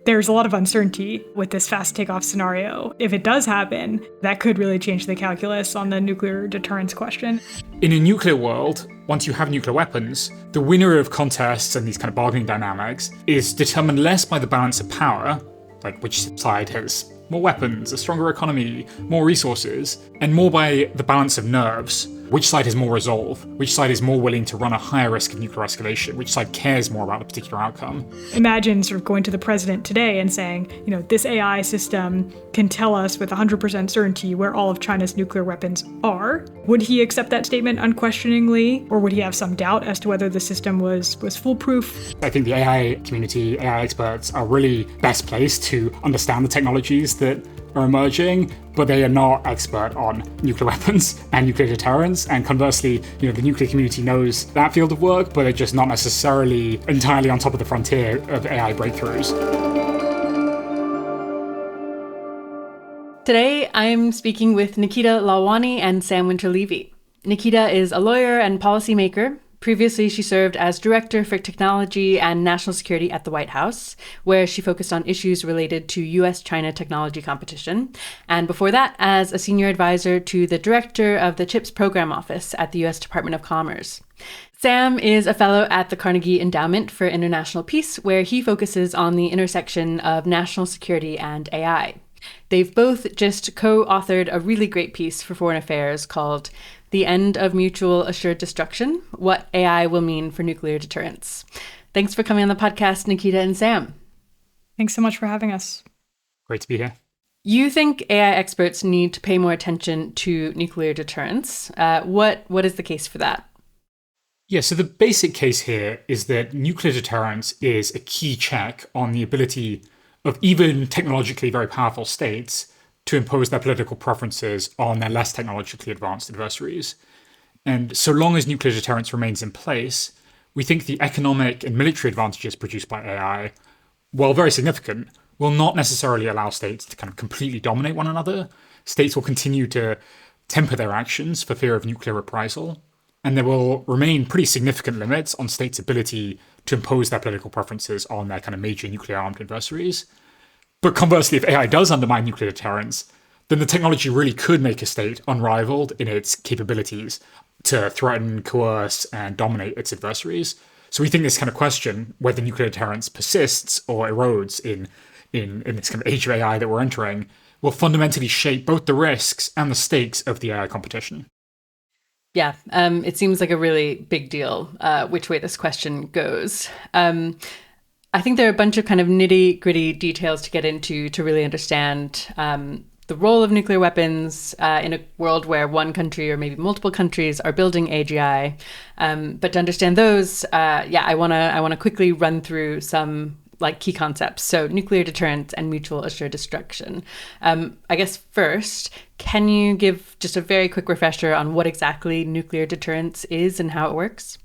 There's a lot of uncertainty with this fast takeoff scenario. If it does happen, that could really change the calculus on the nuclear deterrence question. In a nuclear world, once you have nuclear weapons, the winner of contests and these kind of bargaining dynamics is determined less by the balance of power, like which side has more weapons, a stronger economy, more resources, and more by the balance of nerves. Which side has more resolve? Which side is more willing to run a higher risk of nuclear escalation? Which side cares more about a particular outcome? Imagine sort of going to the president today and saying, this AI system can tell us with 100% certainty where all of China's nuclear weapons are. Would he accept that statement unquestioningly, or would he have some doubt as to whether the system was foolproof? I think the AI community, AI experts are really best placed to understand the technologies that are emerging, but they are not expert on nuclear weapons and nuclear deterrence. And conversely, the nuclear community knows that field of work, but they're just not necessarily entirely on top of the frontier of AI breakthroughs. Today, I'm speaking with Nikita Lalwani and Sam Winter-Levy. Nikita is a lawyer and policymaker. Previously, she served as Director for Technology and National Security at the White House, where she focused on issues related to US-China technology competition. And before that, as a senior advisor to the Director of the CHIPS Program Office at the US Department of Commerce. Sam is a fellow at the Carnegie Endowment for International Peace, where he focuses on the intersection of national security and AI. They've both just co-authored a really great piece for Foreign Affairs called The End of Mutual Assured Destruction, What AI Will Mean for Nuclear Deterrence. Thanks for coming on the podcast, Nikita and Sam. Thanks so much for having us. Great to be here. You think AI experts need to pay more attention to nuclear deterrence. What is the case for that? Yeah, so the basic case here is that nuclear deterrence is a key check on the ability of even technologically very powerful states to impose their political preferences on their less technologically advanced adversaries. And so long as nuclear deterrence remains in place, we think the economic and military advantages produced by AI, while very significant, will not necessarily allow states to kind of completely dominate one another. States will continue to temper their actions for fear of nuclear reprisal, and there will remain pretty significant limits on states' ability to impose their political preferences on their kind of major nuclear-armed adversaries. But conversely, if AI does undermine nuclear deterrence, then the technology really could make a state unrivaled in its capabilities to threaten, coerce, and dominate its adversaries. So we think this kind of question, whether nuclear deterrence persists or erodes in this kind of age of AI that we're entering, will fundamentally shape both the risks and the stakes of the AI competition. Yeah, it seems like a really big deal which way this question goes. I think there are a bunch of kind of nitty-gritty details to get into to really understand the role of nuclear weapons in a world where one country or maybe multiple countries are building AGI. But to understand those, I want to quickly run through some key concepts. So nuclear deterrence and mutual assured destruction. I guess first, can you give just a very quick refresher on what exactly nuclear deterrence is and how it works?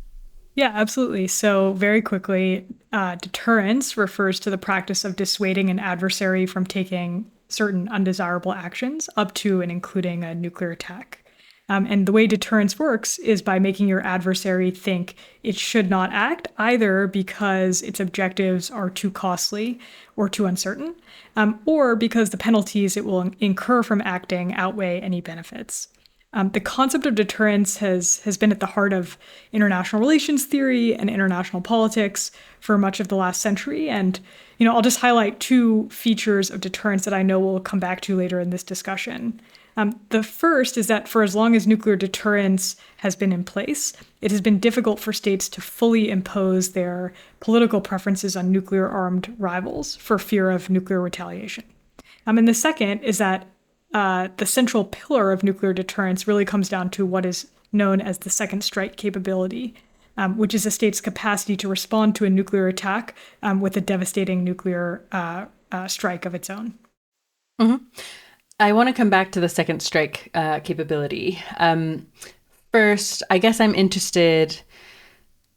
Yeah, absolutely. So very quickly, deterrence refers to the practice of dissuading an adversary from taking certain undesirable actions up to and including a nuclear attack. And the way deterrence works is by making your adversary think it should not act, either because its objectives are too costly or too uncertain, or because the penalties it will incur from acting outweigh any benefits. The concept of deterrence has been at the heart of international relations theory and international politics for much of the last century. And, I'll just highlight two features of deterrence that I know we'll come back to later in this discussion. The first is that for as long as nuclear deterrence has been in place, it has been difficult for states to fully impose their political preferences on nuclear-armed rivals for fear of nuclear retaliation. And the second is that the central pillar of nuclear deterrence really comes down to what is known as the second strike capability, which is a state's capacity to respond to a nuclear attack with a devastating nuclear strike of its own. Mm-hmm. I want to come back to the second strike capability. First, I guess I'm interested,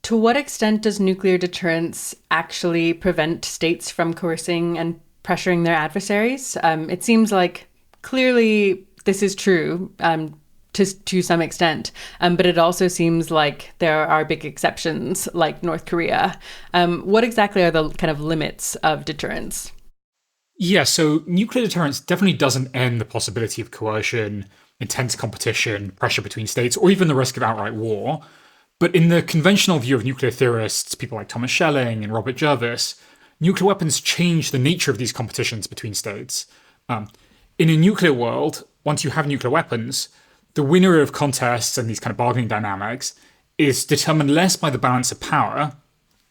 to what extent does nuclear deterrence actually prevent states from coercing and pressuring their adversaries? It seems like clearly this is true to some extent, but it also seems like there are big exceptions like North Korea. What exactly are the kind of limits of deterrence? Yeah, so nuclear deterrence definitely doesn't end the possibility of coercion, intense competition, pressure between states, or even the risk of outright war. But in the conventional view of nuclear theorists, people like Thomas Schelling and Robert Jervis, nuclear weapons change the nature of these competitions between states. Um, in a nuclear world, once you have nuclear weapons, the winner of contests and these kind of bargaining dynamics is determined less by the balance of power,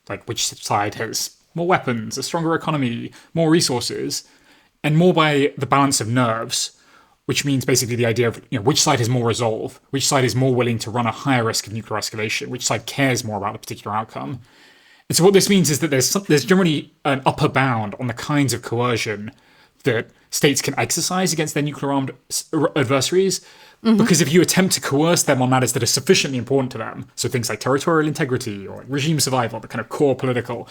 like which side has more weapons, a stronger economy, more resources, and more by the balance of nerves, which means basically the idea of which side has more resolve, which side is more willing to run a higher risk of nuclear escalation, which side cares more about a particular outcome. And so what this means is that there's generally an upper bound on the kinds of coercion that states can exercise against their nuclear armed adversaries. Because if you attempt to coerce them on matters that are sufficiently important to them, so things like territorial integrity or regime survival, the kind of core political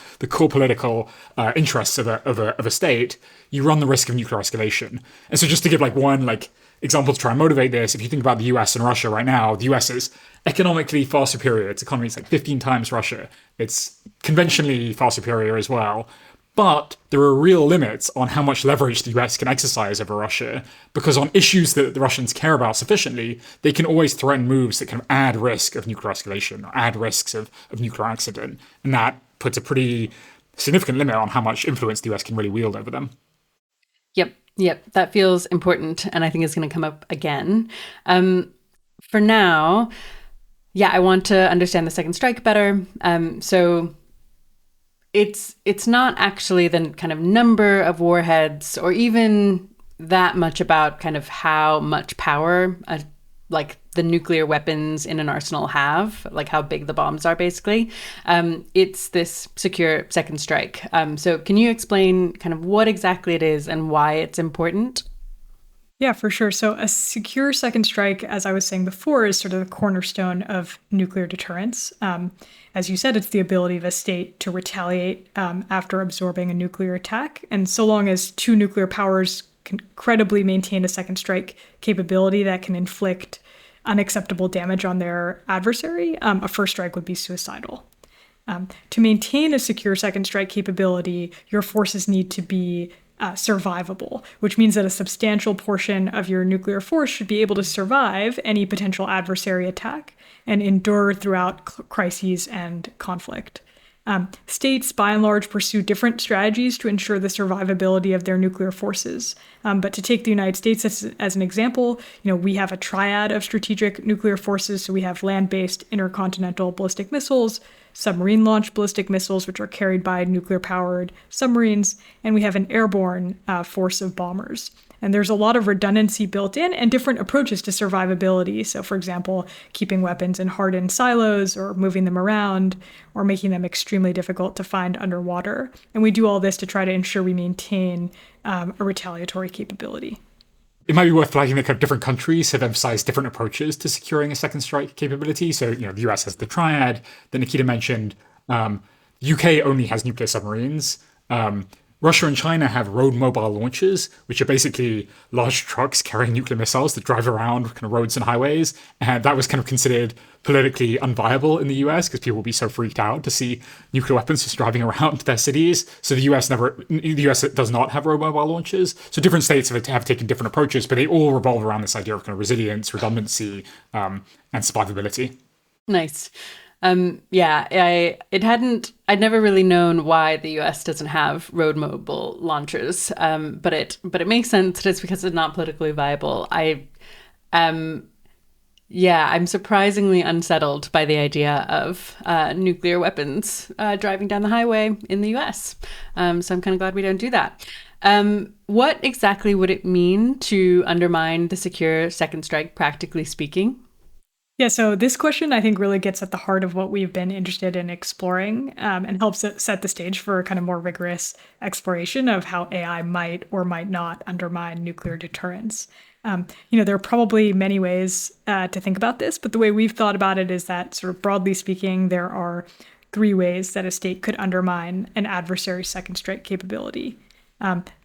interests of a state, you run the risk of nuclear escalation. And so, just to give one example to try and motivate this, if you think about the US and Russia right now, the US is economically far superior. Its economy is like 15 times Russia. It's conventionally far superior as well. But there are real limits on how much leverage the US can exercise over Russia, because on issues that the Russians care about sufficiently, they can always threaten moves that can add risk of nuclear escalation or add risks of nuclear accident. And that puts a pretty significant limit on how much influence the US can really wield over them. Yep. That feels important. And I think it's going to come up again. For now, I want to understand the second strike better. So it's not actually the kind of number of warheads or even that much about kind of how much power the nuclear weapons in an arsenal have, like how big the bombs are basically. It's this secure second strike. So can you explain kind of what exactly it is and why it's important? Yeah, for sure. So a secure second strike, as I was saying before, is sort of the cornerstone of nuclear deterrence. As you said, it's the ability of a state to retaliate after absorbing a nuclear attack. And so long as two nuclear powers can credibly maintain a second strike capability that can inflict unacceptable damage on their adversary, a first strike would be suicidal. To maintain a secure second strike capability, your forces need to be survivable, which means that a substantial portion of your nuclear force should be able to survive any potential adversary attack and endure throughout crises and conflict. States, by and large, pursue different strategies to ensure the survivability of their nuclear forces. But to take the United States as an example, we have a triad of strategic nuclear forces. So we have land-based intercontinental ballistic missiles, submarine-launched ballistic missiles, which are carried by nuclear-powered submarines, and we have an airborne force of bombers. And there's a lot of redundancy built in and different approaches to survivability. So, for example, keeping weapons in hardened silos or moving them around or making them extremely difficult to find underwater. And we do all this to try to ensure we maintain a retaliatory capability. It might be worth flagging that kind of different countries have emphasized different approaches to securing a second strike capability. So, the US has the triad that Nikita mentioned. UK only has nuclear submarines. Russia and China have road mobile launchers, which are basically large trucks carrying nuclear missiles that drive around kind of roads and highways. And that was kind of considered politically unviable in the US because people would be so freaked out to see nuclear weapons just driving around their cities. So the US does not have road mobile launchers. So different states have taken different approaches, but they all revolve around this idea of kind of resilience, redundancy, and survivability. Nice. I'd never really known why the US doesn't have road mobile launchers. But it makes sense that it's because it's not politically viable. I'm surprisingly unsettled by the idea of nuclear weapons driving down the highway in the US. So I'm kind of glad we don't do that. What exactly would it mean to undermine the secure second strike, practically speaking? Yeah, so this question, I think, really gets at the heart of what we've been interested in exploring and helps set the stage for a kind of more rigorous exploration of how AI might or might not undermine nuclear deterrence. There are probably many ways to think about this, but the way we've thought about it is that, sort of broadly speaking, there are three ways that a state could undermine an adversary's second strike capability.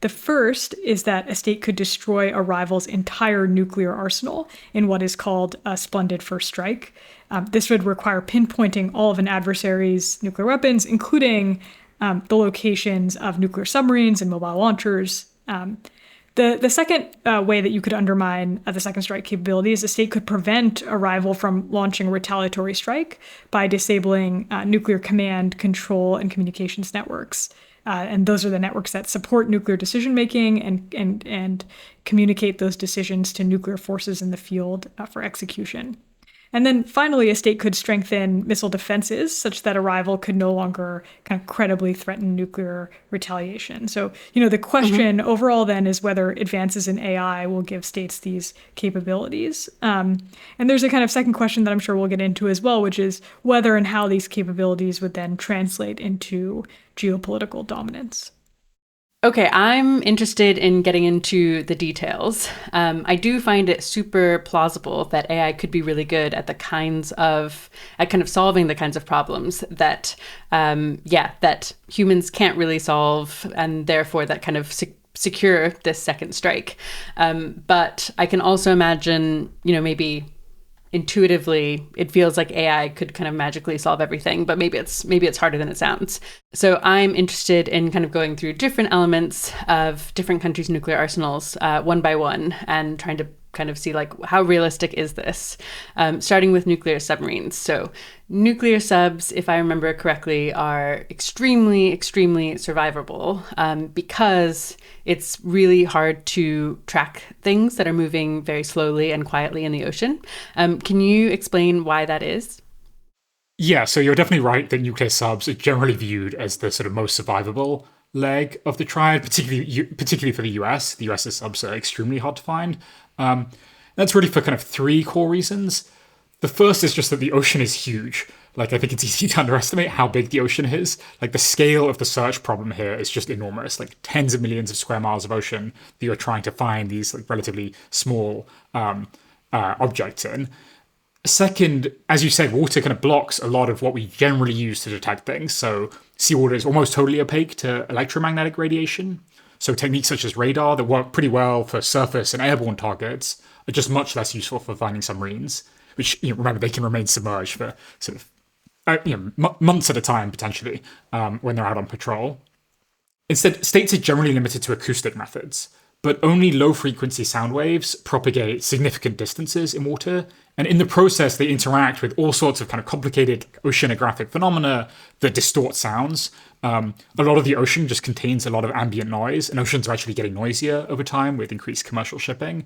The first is that a state could destroy a rival's entire nuclear arsenal in what is called a splendid first strike. This would require pinpointing all of an adversary's nuclear weapons, including the locations of nuclear submarines and mobile launchers, The second way that you could undermine the second strike capability is the state could prevent a rival from launching a retaliatory strike by disabling nuclear command, control, and communications networks. And those are the networks that support nuclear decision making and communicate those decisions to nuclear forces in the field for execution. And then finally, a state could strengthen missile defenses such that a rival could no longer kind of credibly threaten nuclear retaliation. So, the question overall then is whether advances in AI will give states these capabilities. And there's a kind of second question that I'm sure we'll get into as well, which is whether and how these capabilities would then translate into geopolitical dominance. Okay, I'm interested in getting into the details. I do find it super plausible that AI could be really good at kind of solving the kinds of problems that, that humans can't really solve, and therefore that kind of secure this second strike. But I can also imagine, maybe intuitively it feels like AI could kind of magically solve everything, but maybe it's harder than it sounds. So I'm interested in kind of going through different elements of different countries' nuclear arsenals one by one and trying to kind of see like how realistic is this, starting with nuclear submarines. So nuclear subs, if I remember correctly, are extremely, extremely survivable because it's really hard to track things that are moving very slowly and quietly in the ocean. Can you explain why that is? Yeah, so you're definitely right that nuclear subs are generally viewed as the sort of most survivable leg of the triad, particularly for the US. The US's subs are extremely hard to find. That's really for kind of three core reasons. The first is just that the ocean is huge. Like, I think it's easy to underestimate how big the ocean is. Like, the scale of the search problem here is just enormous. Like, tens of millions of square miles of ocean that you're trying to find these like relatively small objects in. Second, as you said, water kind of blocks a lot of what we generally use to detect things. So seawater is almost totally opaque to electromagnetic radiation. So techniques such as radar that work pretty well for surface and airborne targets are just much less useful for finding submarines, which, remember, they can remain submerged for sort of months at a time, potentially, when they're out on patrol. Instead, states are generally limited to acoustic methods, but only low-frequency sound waves propagate significant distances in water, and in the process, they interact with all sorts of kind of complicated oceanographic phenomena that distort sounds. A lot of the ocean just contains a lot of ambient noise, and oceans are actually getting noisier over time with increased commercial shipping.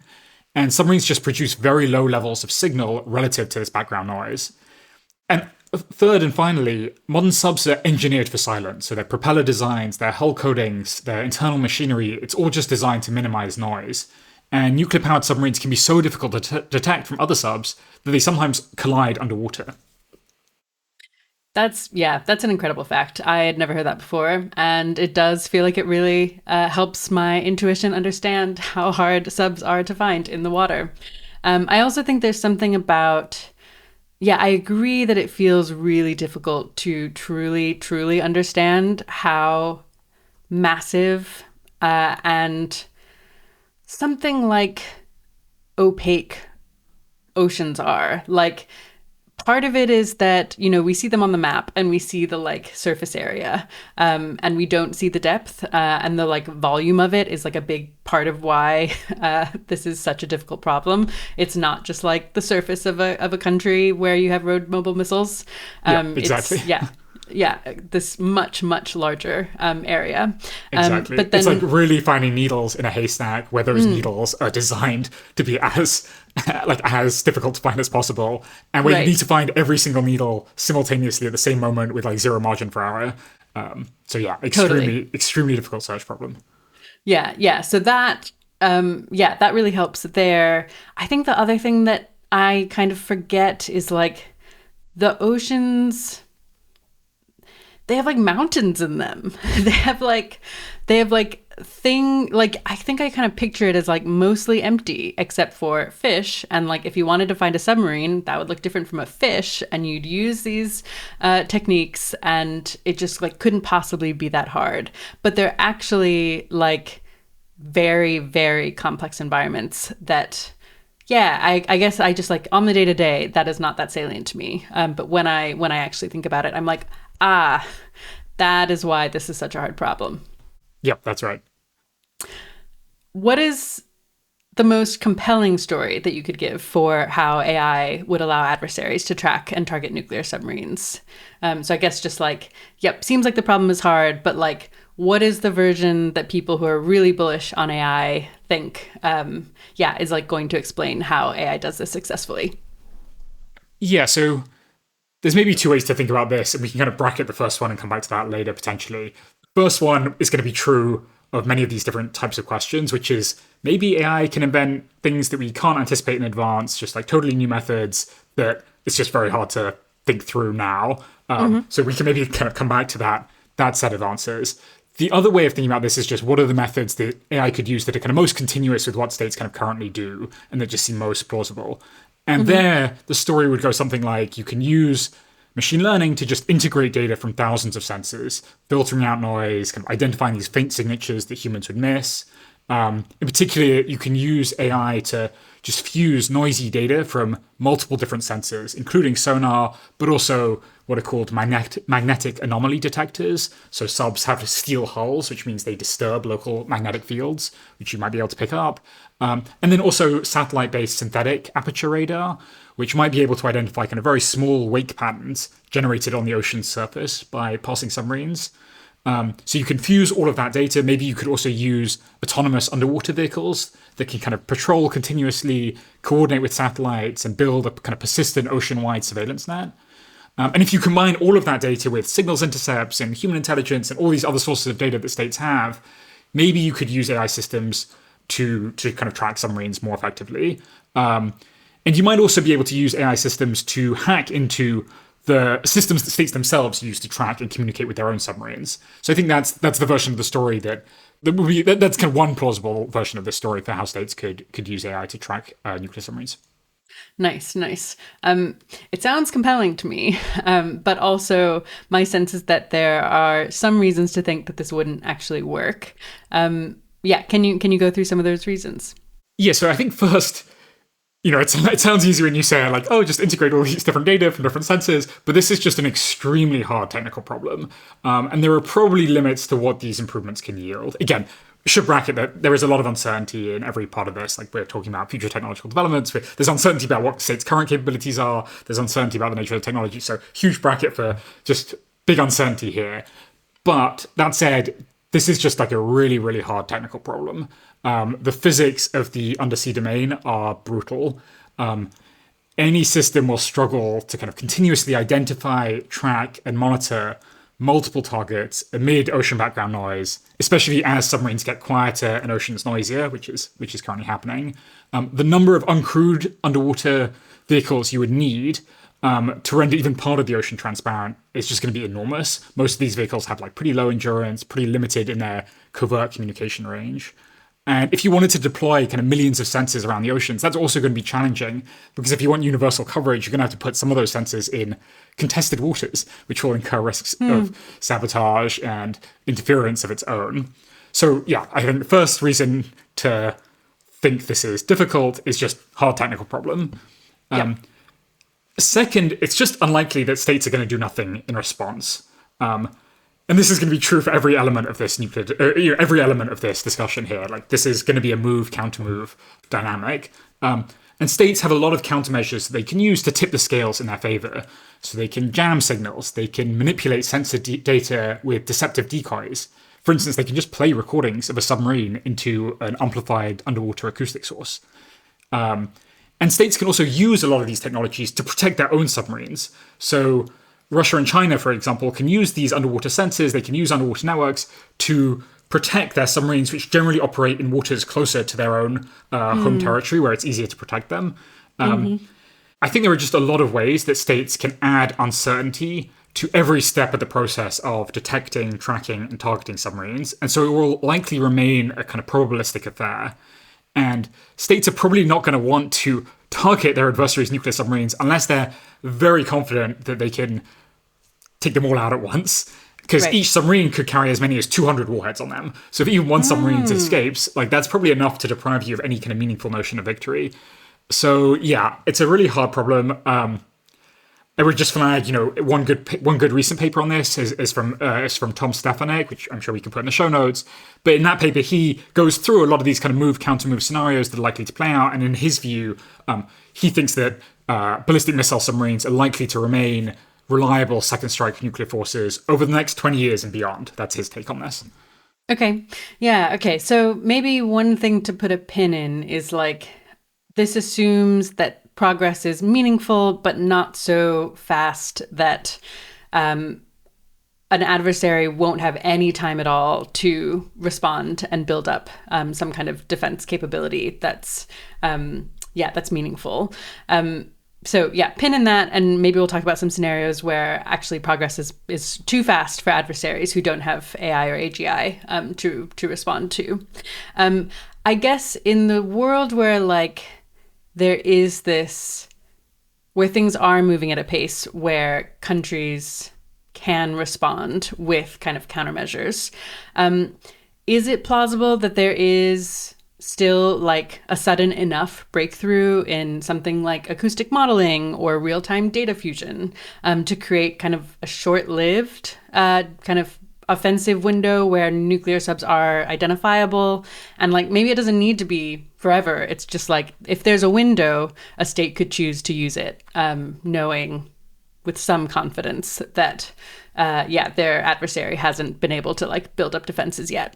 And submarines just produce very low levels of signal relative to this background noise. And third and finally, modern subs are engineered for silence. So their propeller designs, their hull coatings, their internal machinery, it's all just designed to minimize noise. And nuclear-powered submarines can be so difficult to detect from other subs that they sometimes collide underwater. That's an incredible fact. I had never heard that before. And it does feel like it really helps my intuition understand how hard subs are to find in the water. I also think there's something about, I agree that it feels really difficult to truly, truly understand how massive and something like opaque oceans are. Like, part of it is that, we see them on the map and we see the like surface area and we don't see the depth and the like volume of it is like a big part of why this is such a difficult problem. It's not just like the surface of a country where you have road mobile missiles. Exactly. This much, much larger area. Exactly. But then, it's like really finding needles in a haystack where those needles are designed to be as difficult to find as possible, and where you need to find every single needle simultaneously at the same moment with like zero margin for error. Extremely difficult search problem. So that that really helps there. I think the other thing that I kind of forget is like the oceans. They have like mountains in them. They have like I think I kind of picture it as like mostly empty except for fish. And like if you wanted to find a submarine, that would look different from a fish, and you'd use these techniques, and it just like couldn't possibly be that hard. But they're actually like very, very complex environments that I guess I just like on the day-to-day, that is not that salient to me. But when I actually think about it, I'm like, that is why this is such a hard problem. Yep, that's right. What is the most compelling story that you could give for how AI would allow adversaries to track and target nuclear submarines? So I guess just like, yep, seems like the problem is hard, but like, what is the version that people who are really bullish on AI think, is like going to explain how AI does this successfully? Yeah, so there's maybe two ways to think about this, and we can kind of bracket the first one and come back to that later potentially. First one is going to be true of many of these different types of questions, which is maybe AI can invent things that we can't anticipate in advance, just like totally new methods that it's just very hard to think through now. So we can maybe kind of come back to that set of answers. The other way of thinking about this is just what are the methods that AI could use that are kind of most continuous with what states kind of currently do and that just seem most plausible. And there, the story would go something like you can use machine learning to just integrate data from thousands of sensors, filtering out noise, kind of identifying these faint signatures that humans would miss. In particular, you can use AI to just fuse noisy data from multiple different sensors, including sonar, but also what are called magnetic anomaly detectors. So subs have steel hulls, which means they disturb local magnetic fields, which you might be able to pick up. And then also satellite-based synthetic aperture radar, which might be able to identify kind of very small wake patterns generated on the ocean's surface by passing submarines. So you can fuse all of that data. Maybe you could also use autonomous underwater vehicles that can kind of patrol continuously, coordinate with satellites, and build a kind of persistent ocean-wide surveillance net. And if you combine all of that data with signals intercepts and human intelligence and all these other sources of data that states have, maybe you could use AI systems to kind of track submarines more effectively. And you might also be able to use AI systems to hack into the systems that states themselves use to track and communicate with their own submarines. So I think that's the version of the story that's kind of one plausible version of the story for how states could use AI to track nuclear submarines. Nice, nice. It sounds compelling to me, but also my sense is that there are some reasons to think that this wouldn't actually work. Can you go through some of those reasons? Yeah, so I think first, it sounds easy when you say like, oh, just integrate all these different data from different sensors, but this is just an extremely hard technical problem. And there are probably limits to what these improvements can yield. Again, should bracket that there is a lot of uncertainty in every part of this. Like we're talking about future technological developments. There's uncertainty about what the state's current capabilities are. There's uncertainty about the nature of the technology. So huge bracket for just big uncertainty here. But that said, this is just like a really, really hard technical problem. The physics of the undersea domain are brutal. Any system will struggle to kind of continuously identify, track, and monitor multiple targets amid ocean background noise, especially as submarines get quieter and oceans noisier, which is currently happening. The number of uncrewed underwater vehicles you would need to render even part of the ocean transparent is just going to be enormous. Most of these vehicles have like pretty low endurance, pretty limited in their covert communication range. And if you wanted to deploy kind of millions of sensors around the oceans, that's also going to be challenging because if you want universal coverage, you're going to have to put some of those sensors in contested waters, which will incur risks of sabotage and interference of its own. So yeah, I think the first reason to think this is difficult is just hard technical problem. Second, it's just unlikely that states are going to do nothing in response. And this is going to be true for every element of this every element of this discussion here. Like this is going to be a move, counter-move dynamic. And states have a lot of countermeasures they can use to tip the scales in their favor. So they can jam signals, they can manipulate sensor data with deceptive decoys. For instance, they can just play recordings of a submarine into an amplified underwater acoustic source. And states can also use a lot of these technologies to protect their own submarines. So Russia and China, for example, can use these underwater sensors, they can use underwater networks to protect their submarines, which generally operate in waters closer to their own home territory, where it's easier to protect them. I think there are just a lot of ways that states can add uncertainty to every step of the process of detecting, tracking, and targeting submarines. And so it will likely remain a kind of probabilistic affair. And states are probably not going to want to target their adversaries' nuclear submarines unless they're very confident that they can take them all out at once. Because each submarine could carry as many as 200 warheads on them. So if even one submarine escapes, like that's probably enough to deprive you of any kind of meaningful notion of victory. So yeah, it's a really hard problem. I would just flag, one good recent paper on this is from Tom Stefanik, which I'm sure we can put in the show notes. But in that paper, he goes through a lot of these kind of move counter move scenarios that are likely to play out, and in his view, he thinks that ballistic missile submarines are likely to remain reliable second strike nuclear forces over the next 20 years and beyond. That's his take on this. Okay. Yeah. Okay. So maybe one thing to put a pin in is this assumes that progress is meaningful, but not so fast that an adversary won't have any time at all to respond and build up some kind of defense capability that's meaningful. So yeah, pin in that, and maybe we'll talk about some scenarios where actually progress is too fast for adversaries who don't have AI or AGI to respond to. I guess in the world where there is this, where things are moving at a pace where countries can respond with kind of countermeasures, is it plausible that there is still a sudden enough breakthrough in something like acoustic modeling or real-time data fusion to create kind of a short-lived kind of offensive window where nuclear subs are identifiable, and maybe it doesn't need to be forever. It's just if there's a window, a state could choose to use it, knowing with some confidence that their adversary hasn't been able to build up defenses yet.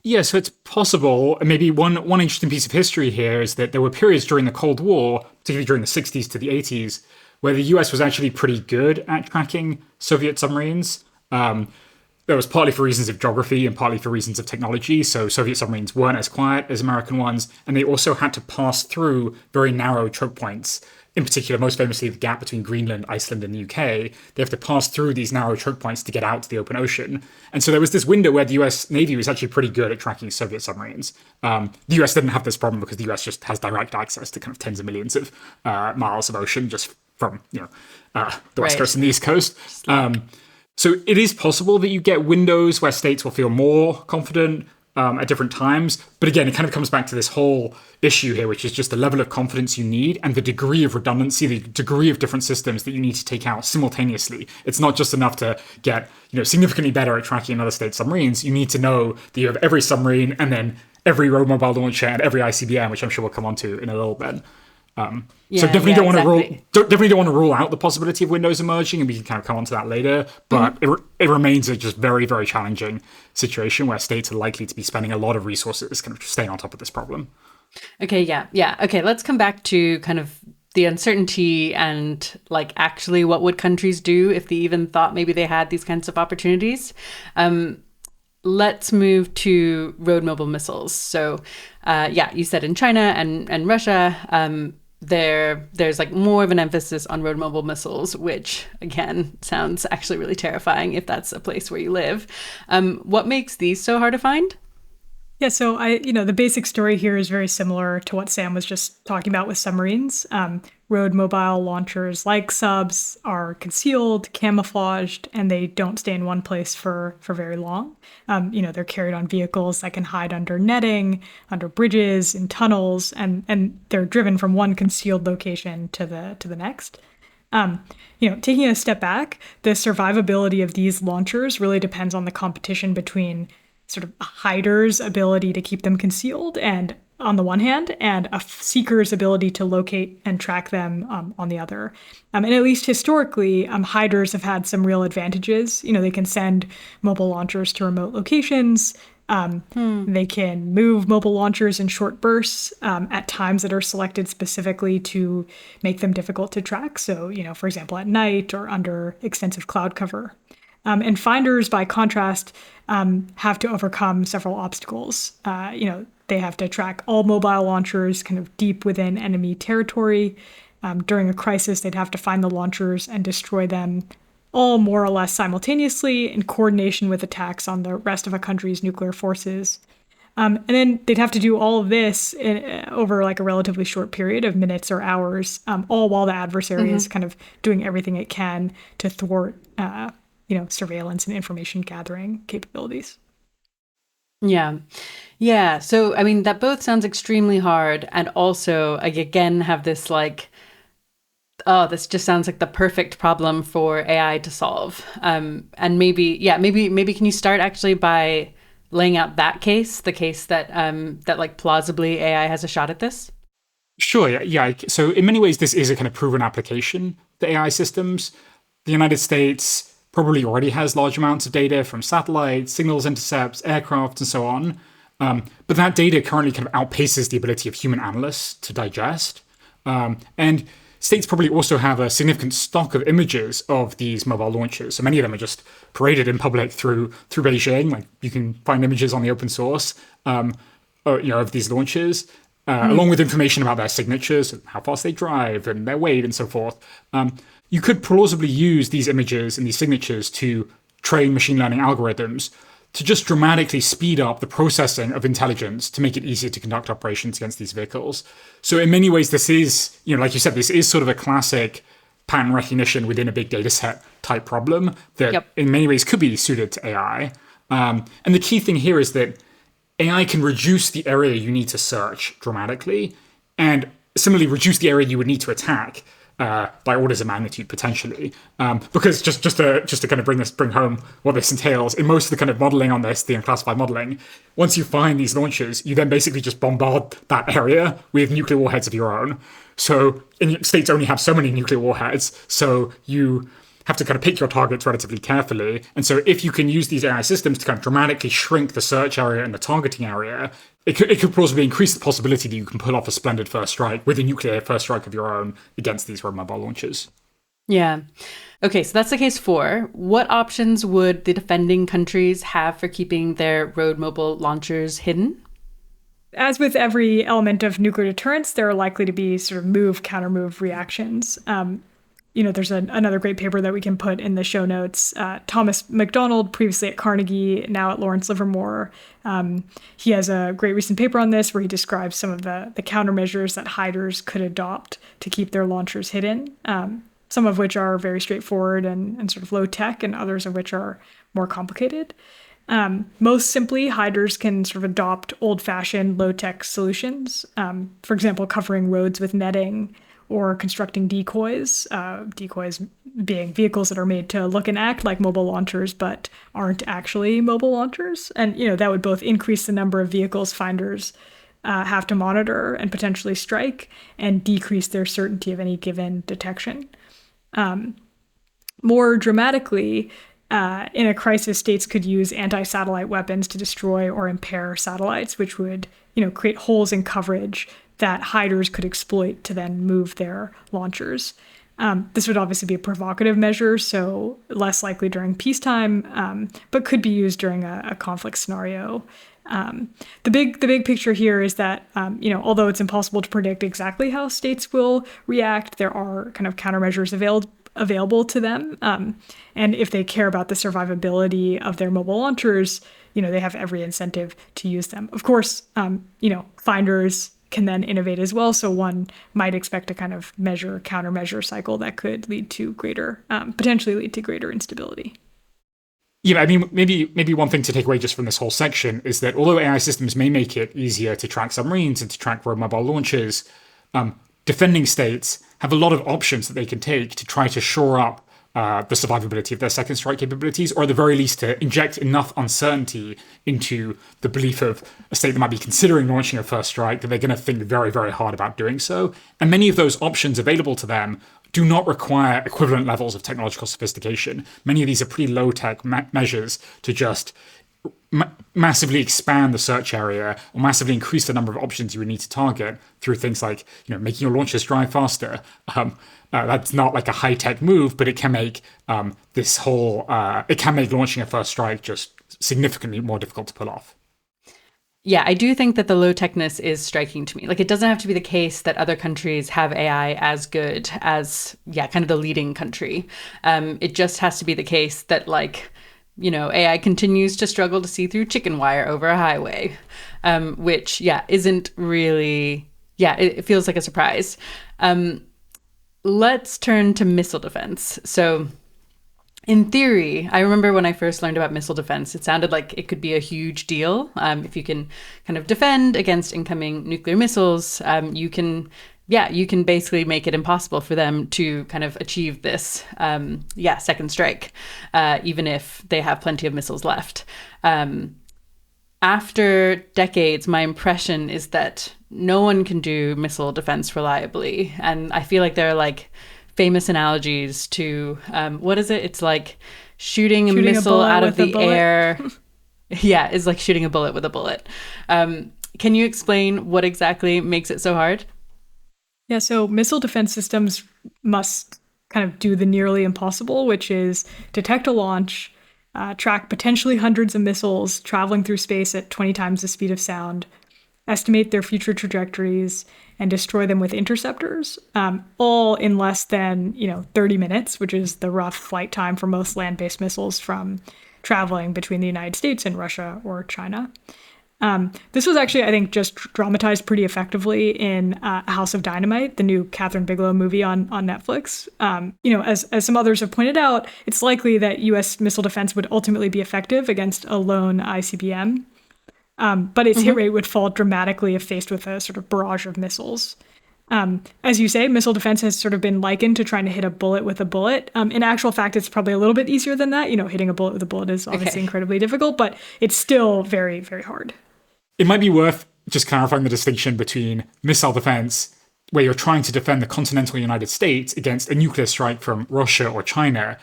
Yeah, so it's possible. Maybe one interesting piece of history here is that there were periods during the Cold War, particularly during the 60s to the 80s, where the US was actually pretty good at tracking Soviet submarines. That was partly for reasons of geography and partly for reasons of technology. So Soviet submarines weren't as quiet as American ones, and they also had to pass through very narrow choke points. In particular, most famously, the gap between Greenland, Iceland, and the UK. They have to pass through these narrow choke points to get out to the open ocean. And so there was this window where the US Navy was actually pretty good at tracking Soviet submarines. The US didn't have this problem because the US just has direct access to kind of tens of millions of miles of ocean just from the West Coast and the East Coast. So it is possible that you get windows where states will feel more confident at different times. But again, it kind of comes back to this whole issue here, which is just the level of confidence you need and the degree of redundancy, the degree of different systems that you need to take out simultaneously. It's not just enough to get significantly better at tracking another state's submarines. You need to know that you have every submarine and then every road mobile launcher and every ICBM, which I'm sure we'll come on to in a little bit. So definitely don't want to rule out the possibility of windows emerging, and we can kind of come on to that later. But it remains a just very, very challenging situation where states are likely to be spending a lot of resources kind of staying on top of this problem. Okay, yeah. Okay, let's come back to kind of the uncertainty and actually what would countries do if they even thought maybe they had these kinds of opportunities. Let's move to road mobile missiles. So, you said in China and Russia, there's more of an emphasis on road mobile missiles, which again sounds actually really terrifying if that's a place where you live. What makes these so hard to find? Yeah, so the basic story here is very similar to what Sam was just talking about with submarines. Road mobile launchers like subs are concealed, camouflaged, and they don't stay in one place for very long. They're carried on vehicles that can hide under netting, under bridges, in tunnels, and they're driven from one concealed location to the next. Taking a step back, the survivability of these launchers really depends on the competition between sort of a hider's ability to keep them concealed and on the one hand, and a seeker's ability to locate and track them on the other. And at least historically, hiders have had some real advantages. They can send mobile launchers to remote locations. They can move mobile launchers in short bursts at times that are selected specifically to make them difficult to track. So, for example, at night or under extensive cloud cover. And finders, by contrast, have to overcome several obstacles. They have to track all mobile launchers kind of deep within enemy territory. During a crisis, they'd have to find the launchers and destroy them all more or less simultaneously in coordination with attacks on the rest of a country's nuclear forces. And then they'd have to do all of this over a relatively short period of minutes or hours, all while the adversary is kind of doing everything it can to thwart surveillance and information gathering capabilities. Yeah. So, that both sounds extremely hard, and also, again, have this Oh, this just sounds like the perfect problem for AI to solve. And maybe can you start actually by laying out that case, the case that that like plausibly AI has a shot at this? Sure, yeah. So in many ways, this is a kind of proven application to AI systems. The United States probably already has large amounts of data from satellites, signals intercepts, aircraft, and so on. But that data currently kind of outpaces the ability of human analysts to digest. And states probably also have a significant stock of images of these mobile launches. So many of them are just paraded in public through Beijing. Like you can find images on the open source, of these launches, along with information about their signatures, how fast they drive, and their weight, and so forth. You could plausibly use these images and these signatures to train machine learning algorithms to just dramatically speed up the processing of intelligence to make it easier to conduct operations against these vehicles. So in many ways, this is, like you said, this is sort of a classic pattern recognition within a big data set type problem that in many ways could be suited to AI. And the key thing here is that AI can reduce the area you need to search dramatically, and similarly reduce the area you would need to attack by orders of magnitude potentially. Because just to kind of bring home what this entails, in most of the kind of modeling on this, the unclassified modeling, once you find these launches, you then basically just bombard that area with nuclear warheads of your own. So states only have so many nuclear warheads, so you have to kind of pick your targets relatively carefully. And so if you can use these AI systems to kind of dramatically shrink the search area and the targeting area, it could plausibly increase the possibility that you can pull off a splendid first strike with a nuclear first strike of your own against these mobile launches. Yeah. Okay, so that's the case 4. What options would the defending countries have for keeping their road mobile launchers hidden? As with every element of nuclear deterrence, there are likely to be sort of move-counter-move reactions. There's another great paper that we can put in the show notes. Thomas McDonald, previously at Carnegie, now at Lawrence Livermore. He has a great recent paper on this where he describes some of the countermeasures that hiders could adopt to keep their launchers hidden, some of which are very straightforward and sort of low tech, and others of which are more complicated. Most simply, hiders can sort of adopt old-fashioned low-tech solutions, for example, covering roads with netting, or constructing decoys, decoys being vehicles that are made to look and act like mobile launchers, but aren't actually mobile launchers. And, that would both increase the number of vehicles finders have to monitor and potentially strike, and decrease their certainty of any given detection. More dramatically, in a crisis, states could use anti-satellite weapons to destroy or impair satellites, which would, create holes in coverage that hiders could exploit to then move their launchers. This would obviously be a provocative measure, so less likely during peacetime, but could be used during a conflict scenario. The big picture here is that, although it's impossible to predict exactly how states will react, there are kind of countermeasures available to them. And if they care about the survivability of their mobile launchers, they have every incentive to use them. Of course, finders can then innovate as well. So one might expect a kind of countermeasure cycle that could potentially lead to greater instability. Yeah, I mean, maybe one thing to take away just from this whole section is that although AI systems may make it easier to track submarines and to track road mobile launches, defending states have a lot of options that they can take to try to shore up the survivability of their second strike capabilities, or at the very least to inject enough uncertainty into the belief of a state that might be considering launching a first strike that they're going to think very, very hard about doing so. And many of those options available to them do not require equivalent levels of technological sophistication. Many of these are pretty low-tech measures to just massively expand the search area or massively increase the number of options you would need to target through things like making your launchers drive faster. That's not like a high-tech move, but it can make it can make launching a first strike just significantly more difficult to pull off. Yeah, I do think that the low techness is striking to me. Like, it doesn't have to be the case that other countries have AI as good as, kind of the leading country. It just has to be the case that, AI continues to struggle to see through chicken wire over a highway, which, isn't really, it feels like a surprise. Let's turn to missile defense. So in theory, I remember when I first learned about missile defense, it sounded like it could be a huge deal. If you can kind of defend against incoming nuclear missiles, you can yeah, you can basically make it impossible for them to kind of achieve this, second strike, even if they have plenty of missiles left. After decades, my impression is that no one can do missile defense reliably. And I feel like there are like famous analogies to, what is it? It's like shooting a missile out of the air. Yeah, it's like shooting a bullet with a bullet. Can you explain what exactly makes it so hard? Yeah, so missile defense systems must kind of do the nearly impossible, which is detect a launch, track potentially hundreds of missiles traveling through space at 20 times the speed of sound, estimate their future trajectories, and destroy them with interceptors, all in less than 30 minutes, which is the rough flight time for most land-based missiles from traveling between the United States and Russia or China. This was actually, I think, just dramatized pretty effectively in House of Dynamite, the new Catherine Bigelow movie on Netflix. As some others have pointed out, it's likely that U.S. missile defense would ultimately be effective against a lone ICBM, but its hit rate would fall dramatically if faced with a sort of barrage of missiles. As you say, missile defense has sort of been likened to trying to hit a bullet with a bullet. In actual fact, it's probably a little bit easier than that. Hitting a bullet with a bullet is obviously incredibly difficult, but it's still very, very hard. It might be worth just clarifying the distinction between missile defense, where you're trying to defend the continental United States against a nuclear strike from Russia or China,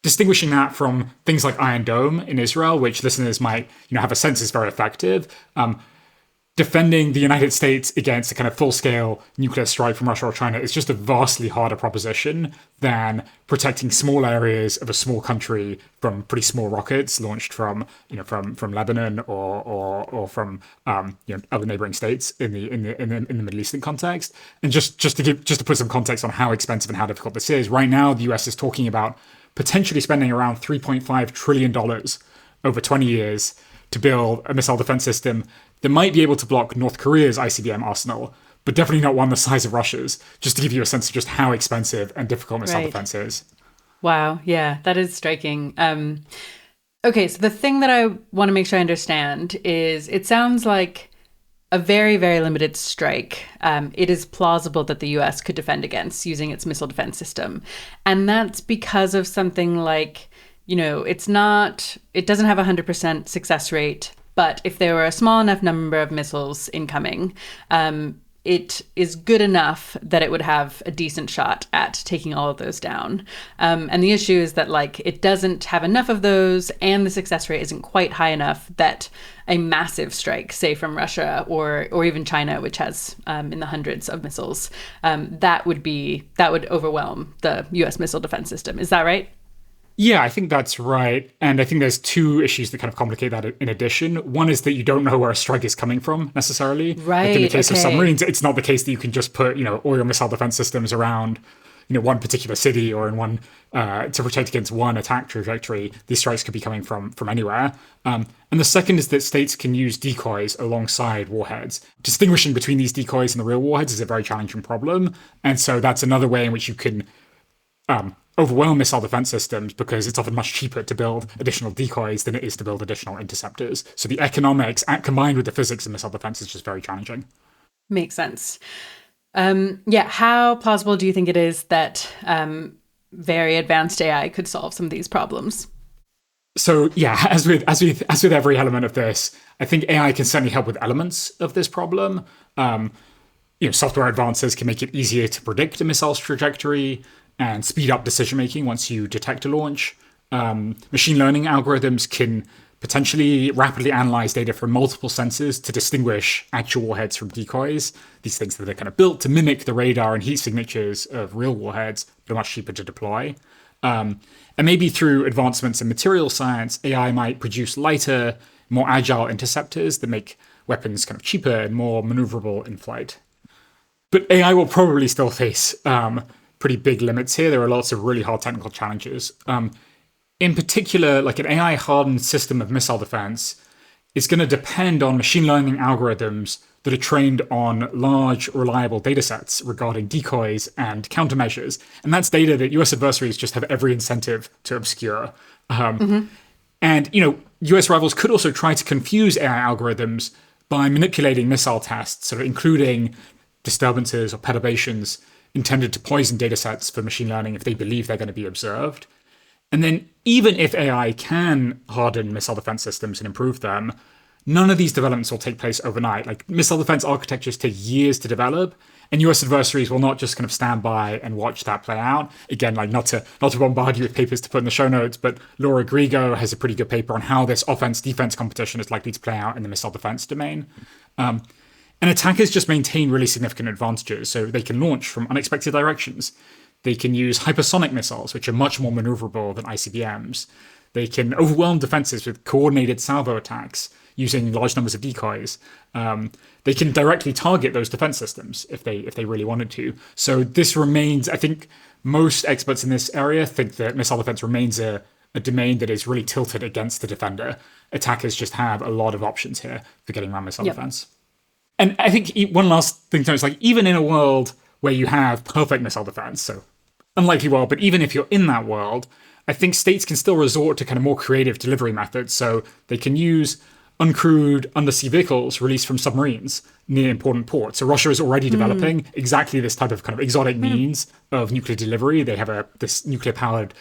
distinguishing that from things like Iron Dome in Israel, which listeners might have a sense is very effective. Defending the United States against a kind of full-scale nuclear strike from Russia or China is just a vastly harder proposition than protecting small areas of a small country from pretty small rockets launched from Lebanon or from other neighboring states in the Middle Eastern context. And just to put some context on how expensive and how difficult this is, right now the US is talking about potentially spending around $3.5 trillion over 20 years to build a missile defense system that might be able to block North Korea's ICBM arsenal, but definitely not one the size of Russia's, just to give you a sense of just how expensive and difficult missile defense is. Wow, yeah, that is striking. Okay, so the thing that I want to make sure I understand is it sounds like a very, very limited strike. It is plausible that the US could defend against using its missile defense system. And that's because of something like, it doesn't have a 100% success rate, but if there were a small enough number of missiles incoming, it is good enough that it would have a decent shot at taking all of those down. And the issue is that it doesn't have enough of those, and the success rate isn't quite high enough that a massive strike, say from Russia or even China, which has in the hundreds of missiles, that would overwhelm the U.S. missile defense system. Is that right? Yeah, I think that's right. And I think there's two issues that kind of complicate that in addition. One is that you don't know where a strike is coming from necessarily. Right. Like in the case of submarines, it's not the case that you can just put, all your missile defense systems around, one particular city or in one to protect against one attack trajectory. These strikes could be coming from anywhere. And the second is that states can use decoys alongside warheads. Distinguishing between these decoys and the real warheads is a very challenging problem. And so that's another way in which you can overwhelm missile defense systems, because it's often much cheaper to build additional decoys than it is to build additional interceptors. So the economics combined with the physics of missile defense is just very challenging. Makes sense. How plausible do you think it is that very advanced AI could solve some of these problems? So yeah, as with every element of this, I think AI can certainly help with elements of this problem. Software advances can make it easier to predict a missile's trajectory and speed up decision-making once you detect a launch. Machine learning algorithms can potentially rapidly analyze data from multiple sensors to distinguish actual warheads from decoys, these things that are kind of built to mimic the radar and heat signatures of real warheads, but are much cheaper to deploy. And maybe through advancements in material science, AI might produce lighter, more agile interceptors that make weapons kind of cheaper and more maneuverable in flight. But AI will probably still face pretty big limits here. There are lots of really hard technical challenges. In particular, an AI hardened system of missile defense is going to depend on machine learning algorithms that are trained on large, reliable data sets regarding decoys and countermeasures. And that's data that US adversaries just have every incentive to obscure. And, US rivals could also try to confuse AI algorithms by manipulating missile tests, sort of including disturbances or perturbations intended to poison data sets for machine learning if they believe they're going to be observed. And then even if AI can harden missile defense systems and improve them, none of these developments will take place overnight. Like, missile defense architectures take years to develop, and US adversaries will not just kind of stand by and watch that play out. Again, like, not to bombard you with papers to put in the show notes, but Laura Grigo has a pretty good paper on how this offense-defense competition is likely to play out in the missile defense domain. And attackers just maintain really significant advantages. So they can launch from unexpected directions. They can use hypersonic missiles, which are much more maneuverable than ICBMs. They can overwhelm defenses with coordinated salvo attacks using large numbers of decoys. They can directly target those defense systems if they really wanted to. So this remains, I think most experts in this area think that missile defense remains a domain that is really tilted against the defender. Attackers just have a lot of options here for getting around missile defense. And I think one last thing to note is, like, even in a world where you have perfect missile defense, so unlikely world, but even if you're in that world, I think states can still resort to kind of more creative delivery methods. So they can use uncrewed undersea vehicles released from submarines near important ports. So Russia is already developing exactly this type of kind of exotic means of nuclear delivery. They have this nuclear-powered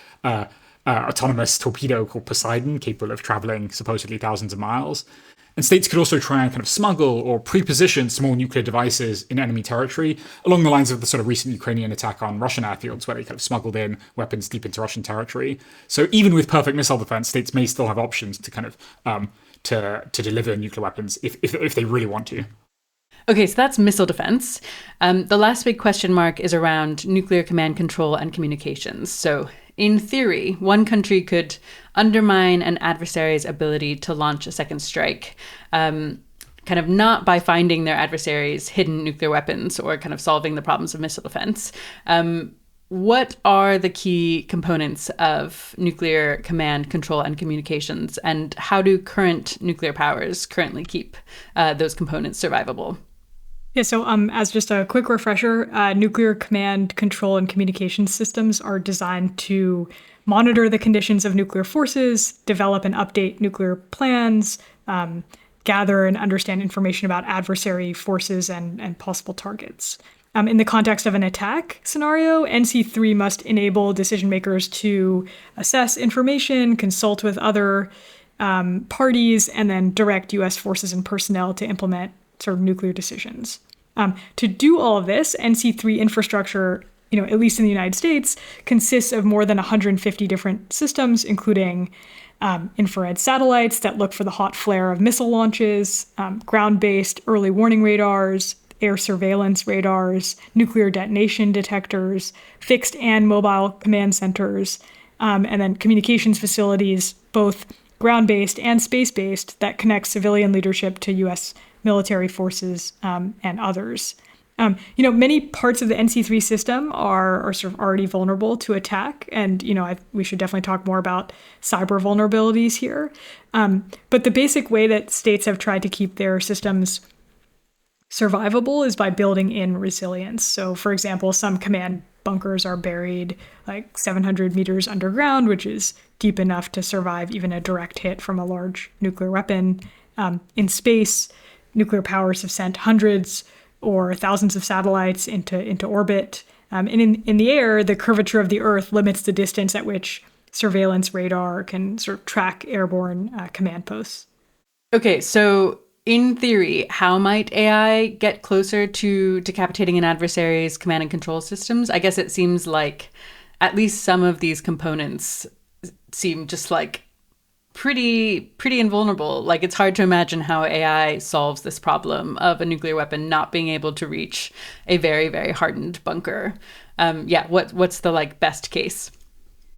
autonomous torpedo called Poseidon, capable of traveling supposedly thousands of miles. And states could also try and kind of smuggle or pre-position small nuclear devices in enemy territory, along the lines of the sort of recent Ukrainian attack on Russian airfields, where they kind of smuggled in weapons deep into Russian territory. So even with perfect missile defense, states may still have options to kind of to deliver nuclear weapons if they really want to. Okay, so that's missile defense. The last big question mark is around nuclear command control and communications. So in theory, one country could undermine an adversary's ability to launch a second strike, kind of not by finding their adversary's hidden nuclear weapons or kind of solving the problems of missile defense. What are the key components of nuclear command, control, and communications, and how do current nuclear powers currently keep those components survivable? Yeah, so as just a quick refresher, nuclear command, control, and communication systems are designed to monitor the conditions of nuclear forces, develop and update nuclear plans, gather and understand information about adversary forces and possible targets. In the context of an attack scenario, NC3 must enable decision makers to assess information, consult with other parties, and then direct U.S. forces and personnel to implement sort of nuclear decisions. To do all of this, NC3 infrastructure, at least in the United States, consists of more than 150 different systems, including infrared satellites that look for the hot flare of missile launches, ground-based early warning radars, air surveillance radars, nuclear detonation detectors, fixed and mobile command centers, and then communications facilities, both ground-based and space-based, that connect civilian leadership to U.S. military forces and others. Many parts of the NC3 system are sort of already vulnerable to attack, and we should definitely talk more about cyber vulnerabilities here. But the basic way that states have tried to keep their systems survivable is by building in resilience. So, for example, some command bunkers are buried like 700 meters underground, which is deep enough to survive even a direct hit from a large nuclear weapon. In space, nuclear powers have sent hundreds or thousands of satellites into orbit. And in the air, the curvature of the Earth limits the distance at which surveillance radar can sort of track airborne command posts. Okay, so in theory, how might AI get closer to decapitating an adversary's command and control systems? I guess it seems like at least some of these components seem just like pretty invulnerable. Like, it's hard to imagine how AI solves this problem of a nuclear weapon not being able to reach a very, very hardened bunker. What's the best case?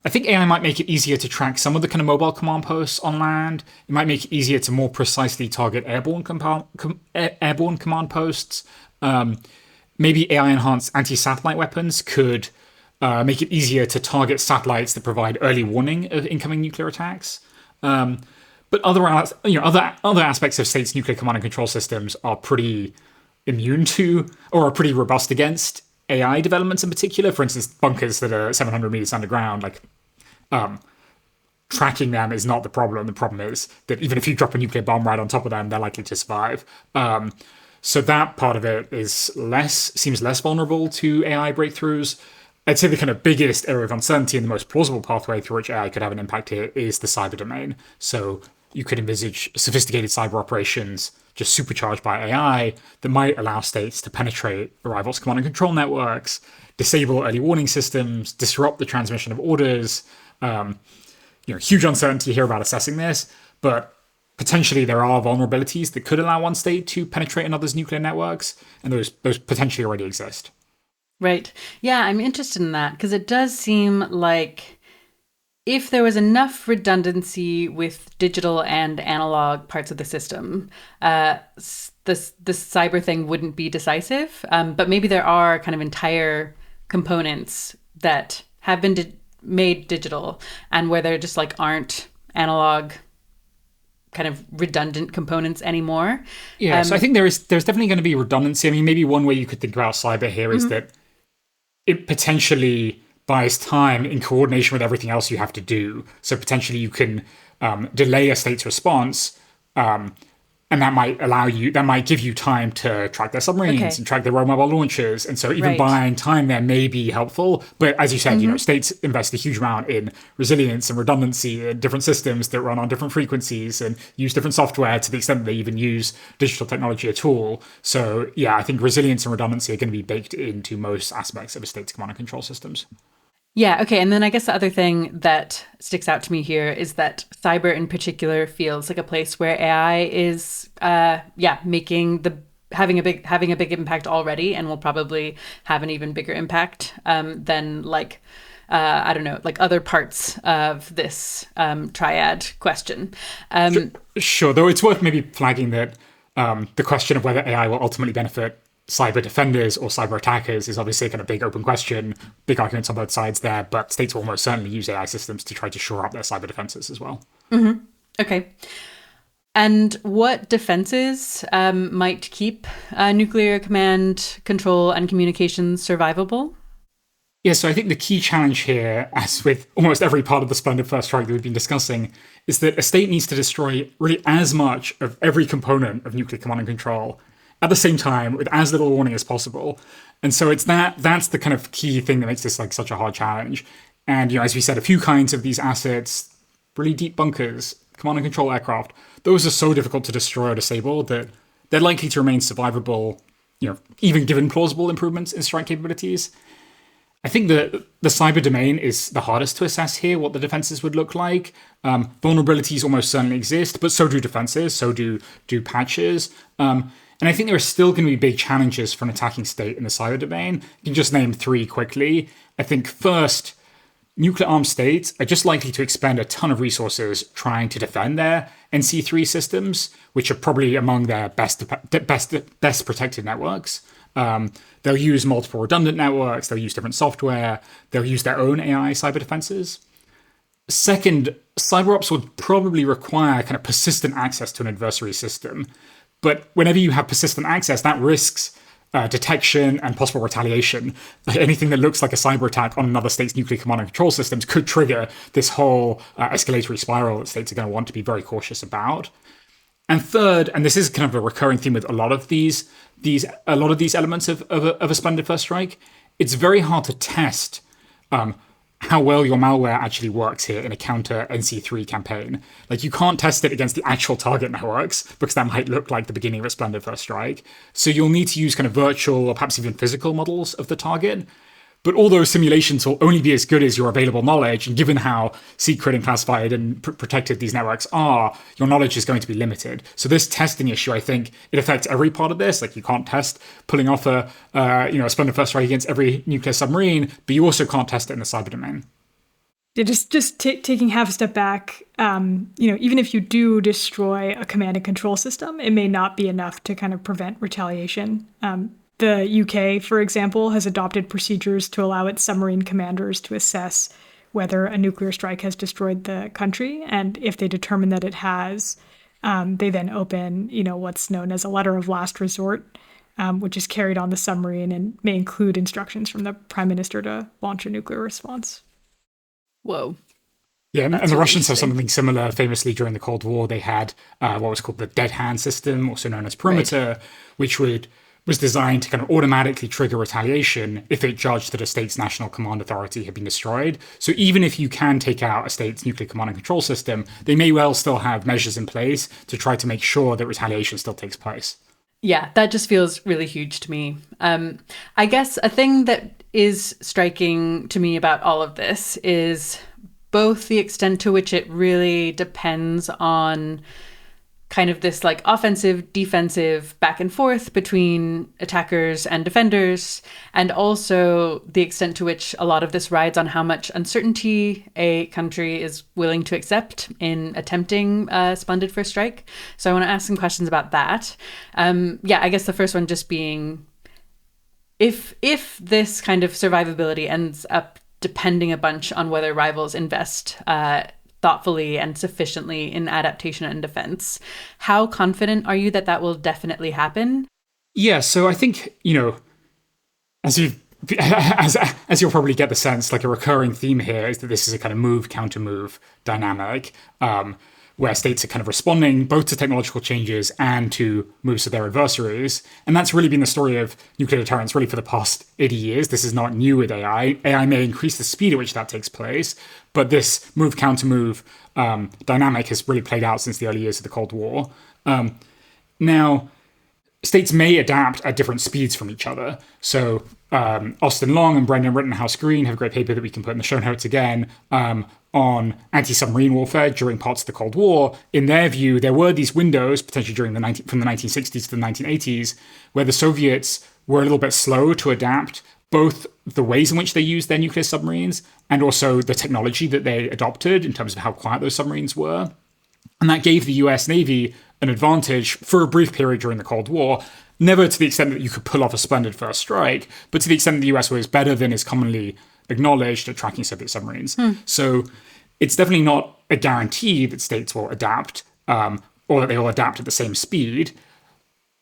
I think AI might make it easier to track some of the kind of mobile command posts on land. It might make it easier to more precisely target airborne command posts. Maybe AI-enhanced anti-satellite weapons could make it easier to target satellites that provide early warning of incoming nuclear attacks. But other aspects of states' nuclear command and control systems are pretty immune to, or are pretty robust against, AI developments in particular. For instance, bunkers that are 700 meters underground, tracking them is not the problem. The problem is that even if you drop a nuclear bomb right on top of them, they're likely to survive. So that part of it seems less vulnerable to AI breakthroughs. I'd say the kind of biggest area of uncertainty and the most plausible pathway through which AI could have an impact here is the cyber domain. So you could envisage sophisticated cyber operations just supercharged by AI that might allow states to penetrate a rival's command and control networks, disable early warning systems, disrupt the transmission of orders. Huge uncertainty here about assessing this, but potentially there are vulnerabilities that could allow one state to penetrate another's nuclear networks, and those potentially already exist. Right. Yeah, I'm interested in that because it does seem like if there was enough redundancy with digital and analog parts of the system, this cyber thing wouldn't be decisive. But maybe there are kind of entire components that have been made digital and where there just like aren't analog kind of redundant components anymore. Yeah, so I think there's definitely going to be redundancy. I mean, maybe one way you could think about cyber here is that it potentially buys time in coordination with everything else you have to do. So potentially you can delay a state's response, and that might give you time to track their submarines and track their mobile launchers. And so even buying time there may be helpful. But as you said, states invest a huge amount in resilience and redundancy in different systems that run on different frequencies and use different software to the extent that they even use digital technology at all. So yeah, I think resilience and redundancy are going to be baked into most aspects of a state's command and control systems. Yeah, okay. And then I guess the other thing that sticks out to me here is that cyber in particular feels like a place where AI is having a big impact already and will probably have an even bigger impact than I don't know, like other parts of this triad question. Sure, though it's worth maybe flagging that the question of whether AI will ultimately benefit cyber defenders or cyber attackers is obviously a kind of big open question, big arguments on both sides there, but states will almost certainly use AI systems to try to shore up their cyber defenses as well. Mm-hmm. Okay. And what defenses might keep nuclear command, control, and communications survivable? Yeah, so I think the key challenge here, as with almost every part of the splendid first strike that we've been discussing, is that a state needs to destroy really as much of every component of nuclear command and control at the same time with as little warning as possible. And so that's the kind of key thing that makes this like such a hard challenge. And as we said, a few kinds of these assets, really deep bunkers, command and control aircraft, those are so difficult to destroy or disable that they're likely to remain survivable, even given plausible improvements in strike capabilities. I think the cyber domain is the hardest to assess here, what the defenses would look like. Vulnerabilities almost certainly exist, but so do defenses, so do patches. And I think there are still going to be big challenges for an attacking state in the cyber domain. You can just name three quickly. I think first, nuclear-armed states are just likely to expend a ton of resources trying to defend their NC3 systems, which are probably among their best protected networks. They'll use multiple redundant networks, they'll use different software, they'll use their own AI cyber defenses. Second, cyber ops would probably require kind of persistent access to an adversary system. But whenever you have persistent access, that risks detection and possible retaliation. Anything that looks like a cyber attack on another state's nuclear command and control systems could trigger this whole escalatory spiral that states are going to want to be very cautious about. And third, and this is kind of a recurring theme with a lot of these elements of a splendid first strike, it's very hard to test how well your malware actually works here in a counter NC3 campaign. Like, you can't test it against the actual target networks because that might look like the beginning of a splendid first strike. So you'll need to use kind of virtual or perhaps even physical models of the target. But all those simulations will only be as good as your available knowledge. And given how secret and classified and protected these networks are, your knowledge is going to be limited. So this testing issue, I think, it affects every part of this. Like, you can't test pulling off a splendid first strike against every nuclear submarine, but you also can't test it in the cyber domain. Yeah, taking half a step back, even if you do destroy a command and control system, it may not be enough to kind of prevent retaliation. The UK, for example, has adopted procedures to allow its submarine commanders to assess whether a nuclear strike has destroyed the country. And if they determine that it has, they then open, what's known as a letter of last resort, which is carried on the submarine and may include instructions from the prime minister to launch a nuclear response. Whoa. Yeah, and the Russians have something similar. Famously, during the Cold War, they had what was called the dead hand system, also known as perimeter, which was designed to kind of automatically trigger retaliation if it judged that a state's national command authority had been destroyed. So even if you can take out a state's nuclear command and control system, they may well still have measures in place to try to make sure that retaliation still takes place. Yeah, that just feels really huge to me. I guess a thing that is striking to me about all of this is both the extent to which it really depends on kind of this like offensive, defensive back and forth between attackers and defenders, and also the extent to which a lot of this rides on how much uncertainty a country is willing to accept in attempting a splendid first strike. So I want to ask some questions about that. I guess the first one just being, if this kind of survivability ends up depending a bunch on whether rivals invest thoughtfully and sufficiently in adaptation and defense, how confident are you that that will definitely happen? Yeah, so I think, as you'll probably get the sense, like a recurring theme here is that this is a kind of move, counter-move dynamic, where states are kind of responding both to technological changes and to moves of their adversaries. And that's really been the story of nuclear deterrence really for the past 80 years. This is not new with AI. AI may increase the speed at which that takes place, but this move, counter-move dynamic has really played out since the early years of the Cold War. Now, states may adapt at different speeds from each other. So Austin Long and Brendan Rittenhouse-Green have a great paper that we can put in the show notes again on anti-submarine warfare during parts of the Cold War. In their view, there were these windows, potentially from the 1960s to the 1980s, where the Soviets were a little bit slow to adapt both the ways in which they used their nuclear submarines and also the technology that they adopted in terms of how quiet those submarines were. And that gave the US Navy an advantage for a brief period during the Cold War, never to the extent that you could pull off a splendid first strike, but to the extent that the US was better than is commonly acknowledged at tracking Soviet submarines. So it's definitely not a guarantee that states will adapt or that they will adapt at the same speed.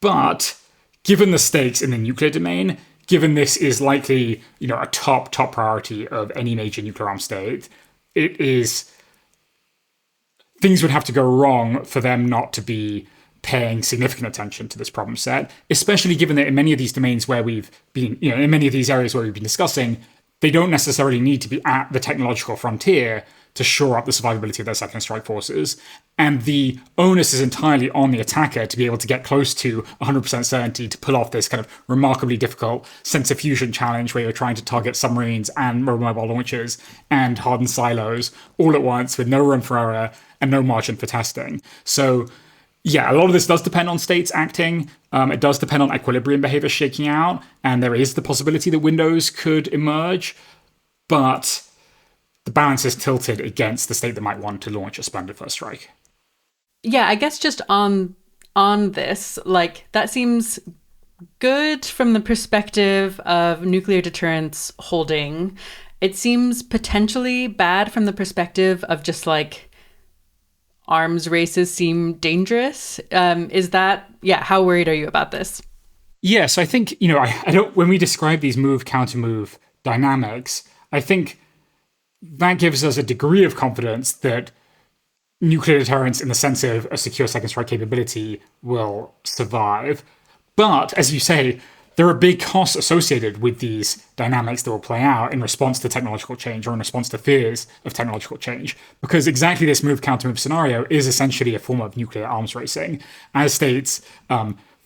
But given the stakes in the nuclear domain, given this is likely, a top priority of any major nuclear armed state, things would have to go wrong for them not to be paying significant attention to this problem set, especially given that in many of these domains where we've been, in many of these areas where we've been discussing, they don't necessarily need to be at the technological frontier to shore up the survivability of their second strike forces. And the onus is entirely on the attacker to be able to get close to 100% certainty to pull off this kind of remarkably difficult sensor fusion challenge where you're trying to target submarines and mobile launchers and hardened silos all at once with no room for error and no margin for testing. So yeah, a lot of this does depend on states acting. It does depend on equilibrium behavior shaking out, and there is the possibility that windows could emerge, but the balance is tilted against the state that might want to launch a splendid first strike. Yeah, I guess just on this, that seems good from the perspective of nuclear deterrence holding. It seems potentially bad from the perspective of just arms races seem dangerous. How worried are you about this? Yes, I think, I don't, when we describe these move, counter move dynamics, I think that gives us a degree of confidence that nuclear deterrence in the sense of a secure second strike capability will survive. But as you say, there are big costs associated with these dynamics that will play out in response to technological change or in response to fears of technological change. Because exactly this move, counter move scenario is essentially a form of nuclear arms racing. As states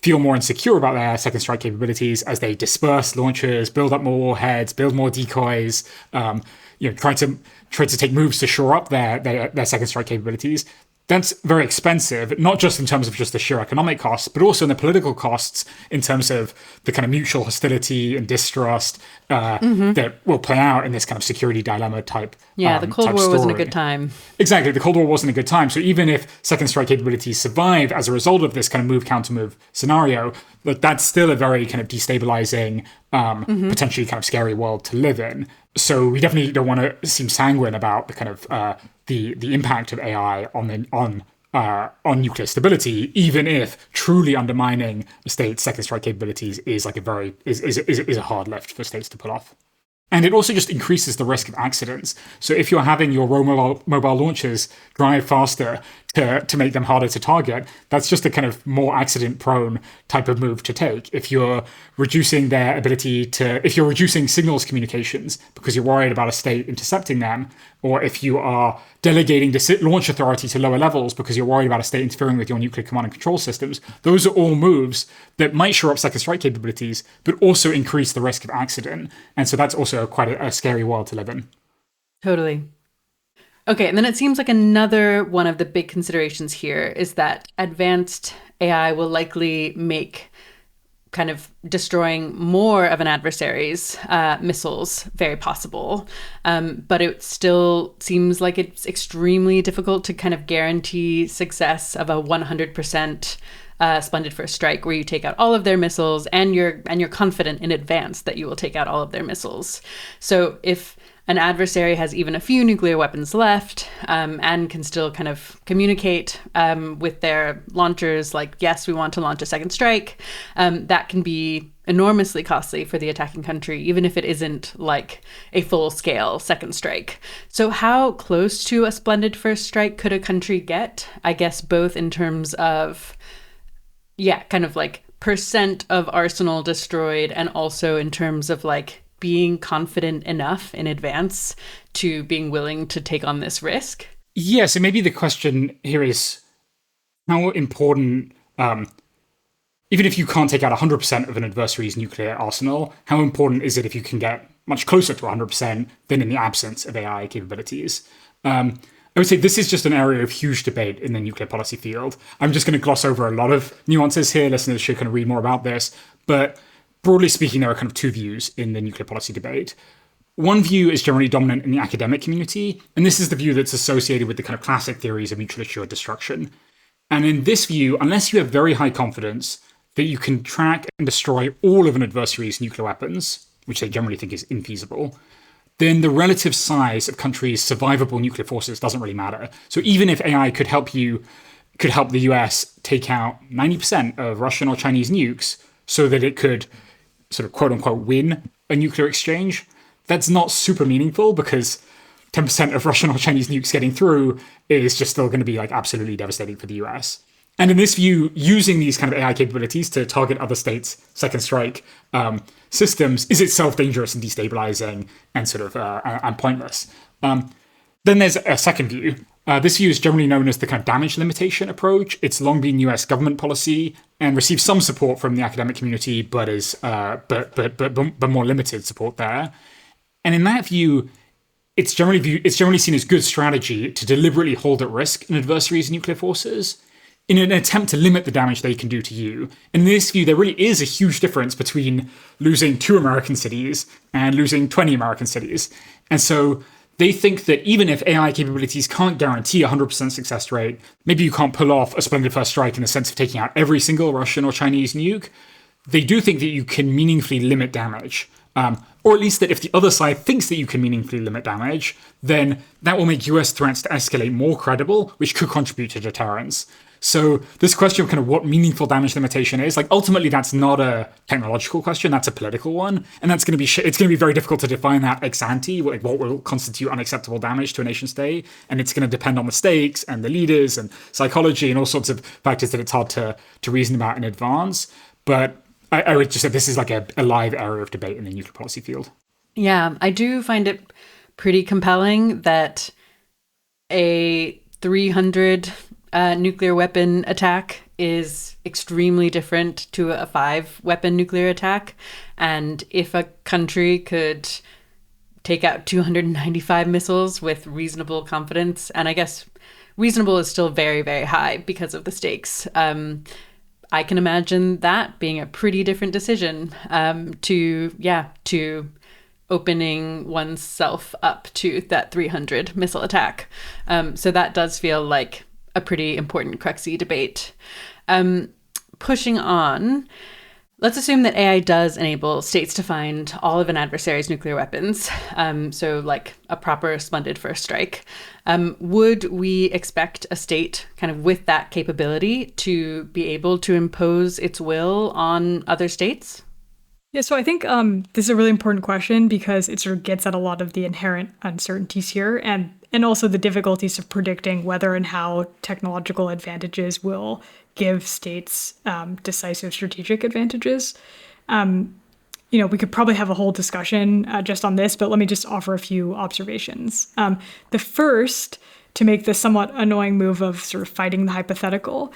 feel more insecure about their second strike capabilities, as they disperse launchers, build up more warheads, build more decoys, try to take moves to shore up their second strike capabilities. That's very expensive, not just in terms of just the sheer economic costs, but also in the political costs in terms of the kind of mutual hostility and distrust that will play out in this kind of security dilemma type. Yeah, the Cold War story. Wasn't a good time. Exactly, the Cold War wasn't a good time. So even if second strike capabilities survive as a result of this kind of move counter move scenario, that's still a very kind of destabilizing, potentially kind of scary world to live in. So we definitely don't want to seem sanguine about the kind of the impact of AI on nuclear stability, even if truly undermining a state's second strike capabilities is a hard lift for states to pull off. And it also just increases the risk of accidents. So if you're having your mobile launchers drive faster to make them harder to target, that's just a kind of more accident-prone type of move to take. If you're reducing their ability to, if you're reducing signals communications because you're worried about a state intercepting them, or if you are delegating the launch authority to lower levels because you're worried about a state interfering with your nuclear command and control systems, those are all moves that might shore up second strike capabilities, but also increase the risk of accident. And so that's also quite a scary world to live in. Totally. Okay, and then it seems like another one of the big considerations here is that advanced AI will likely make kind of destroying more of an adversary's missiles very possible. But it still seems like it's extremely difficult to kind of guarantee success of a 100% splendid first strike where you take out all of their missiles and you're confident in advance that you will take out all of their missiles. So if an adversary has even a few nuclear weapons left and can still kind of communicate with their launchers, like, yes, we want to launch a second strike, that can be enormously costly for the attacking country, even if it isn't like a full-scale second strike. So how close to a splendid first strike could a country get? I guess both in terms of, kind of like percent of arsenal destroyed, and also in terms of like being confident enough in advance to being willing to take on this risk? Yeah, so maybe the question here is how important, even if you can't take out 100% of an adversary's nuclear arsenal, how important is it if you can get much closer to 100% than in the absence of AI capabilities? I would say this is just an area of huge debate in the nuclear policy field. I'm just going to gloss over a lot of nuances here. Listeners should kind of read more about this. But broadly speaking, there are kind of two views in the nuclear policy debate. One view is generally dominant in the academic community, and this is the view that's associated with the kind of classic theories of mutually assured destruction. And in this view, unless you have very high confidence that you can track and destroy all of an adversary's nuclear weapons, which they generally think is infeasible, then the relative size of countries' survivable nuclear forces doesn't really matter. So even if AI could help the US take out 90% of Russian or Chinese nukes so that it could sort of quote unquote win a nuclear exchange, that's not super meaningful because 10% of Russian or Chinese nukes getting through is just still going to be like absolutely devastating for the US. And in this view, using these kind of AI capabilities to target other states' second strike systems is itself dangerous and destabilizing and sort of and pointless. Then there's a second view. This view is generally known as the kind of damage limitation approach. It's long been US government policy and received some support from the academic community, but is but more limited support there. And in that view, it's generally seen as good strategy to deliberately hold at risk an adversary's nuclear forces in an attempt to limit the damage they can do to you. And in this view, there really is a huge difference between losing 2 American cities and losing 20 American cities. And so they think that even if AI capabilities can't guarantee a 100% success rate, maybe you can't pull off a splendid first strike in the sense of taking out every single Russian or Chinese nuke, they do think that you can meaningfully limit damage. Or at least that if the other side thinks that you can meaningfully limit damage, then that will make US threats to escalate more credible, which could contribute to deterrence. So this question of kind of what meaningful damage limitation is, like ultimately that's not a technological question, that's a political one. And that's going to be, it's going to be very difficult to define that ex ante, like what will constitute unacceptable damage to a nation state. And it's going to depend on the stakes and the leaders and psychology and all sorts of factors that it's hard to reason about in advance. But I would just say this is like a live area of debate in the nuclear policy field. Yeah, I do find it pretty compelling that a 300 nuclear weapon attack is extremely different to a 5-weapon nuclear attack. And if a country could take out 295 missiles with reasonable confidence, and I guess reasonable is still very, very high because of the stakes, I can imagine that being a pretty different decision to opening oneself up to that 300 missile attack. So that does feel like a pretty important cruxy debate. Pushing on, let's assume that AI does enable states to find all of an adversary's nuclear weapons, so like a proper splendid first strike. Would we expect a state kind of with that capability to be able to impose its will on other states? Yeah, so I think this is a really important question because it sort of gets at a lot of the inherent uncertainties here and also the difficulties of predicting whether and how technological advantages will give states decisive strategic advantages. We could probably have a whole discussion just on this, but let me just offer a few observations. The first, to make the somewhat annoying move of sort of fighting the hypothetical,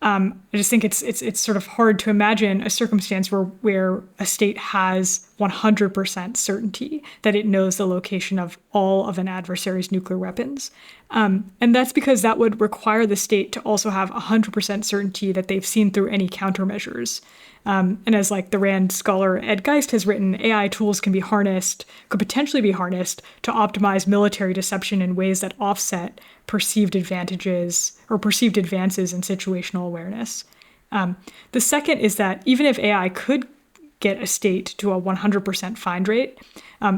I just think it's sort of hard to imagine a circumstance where a state has 100% certainty that it knows the location of all of an adversary's nuclear weapons. And that's because that would require the state to also have 100% certainty that they've seen through any countermeasures. And as like the Rand scholar Ed Geist has written, AI tools could potentially be harnessed to optimize military deception in ways that offset perceived advantages or perceived advances in situational awareness. The second is that even if AI could get a state to a 100% find rate,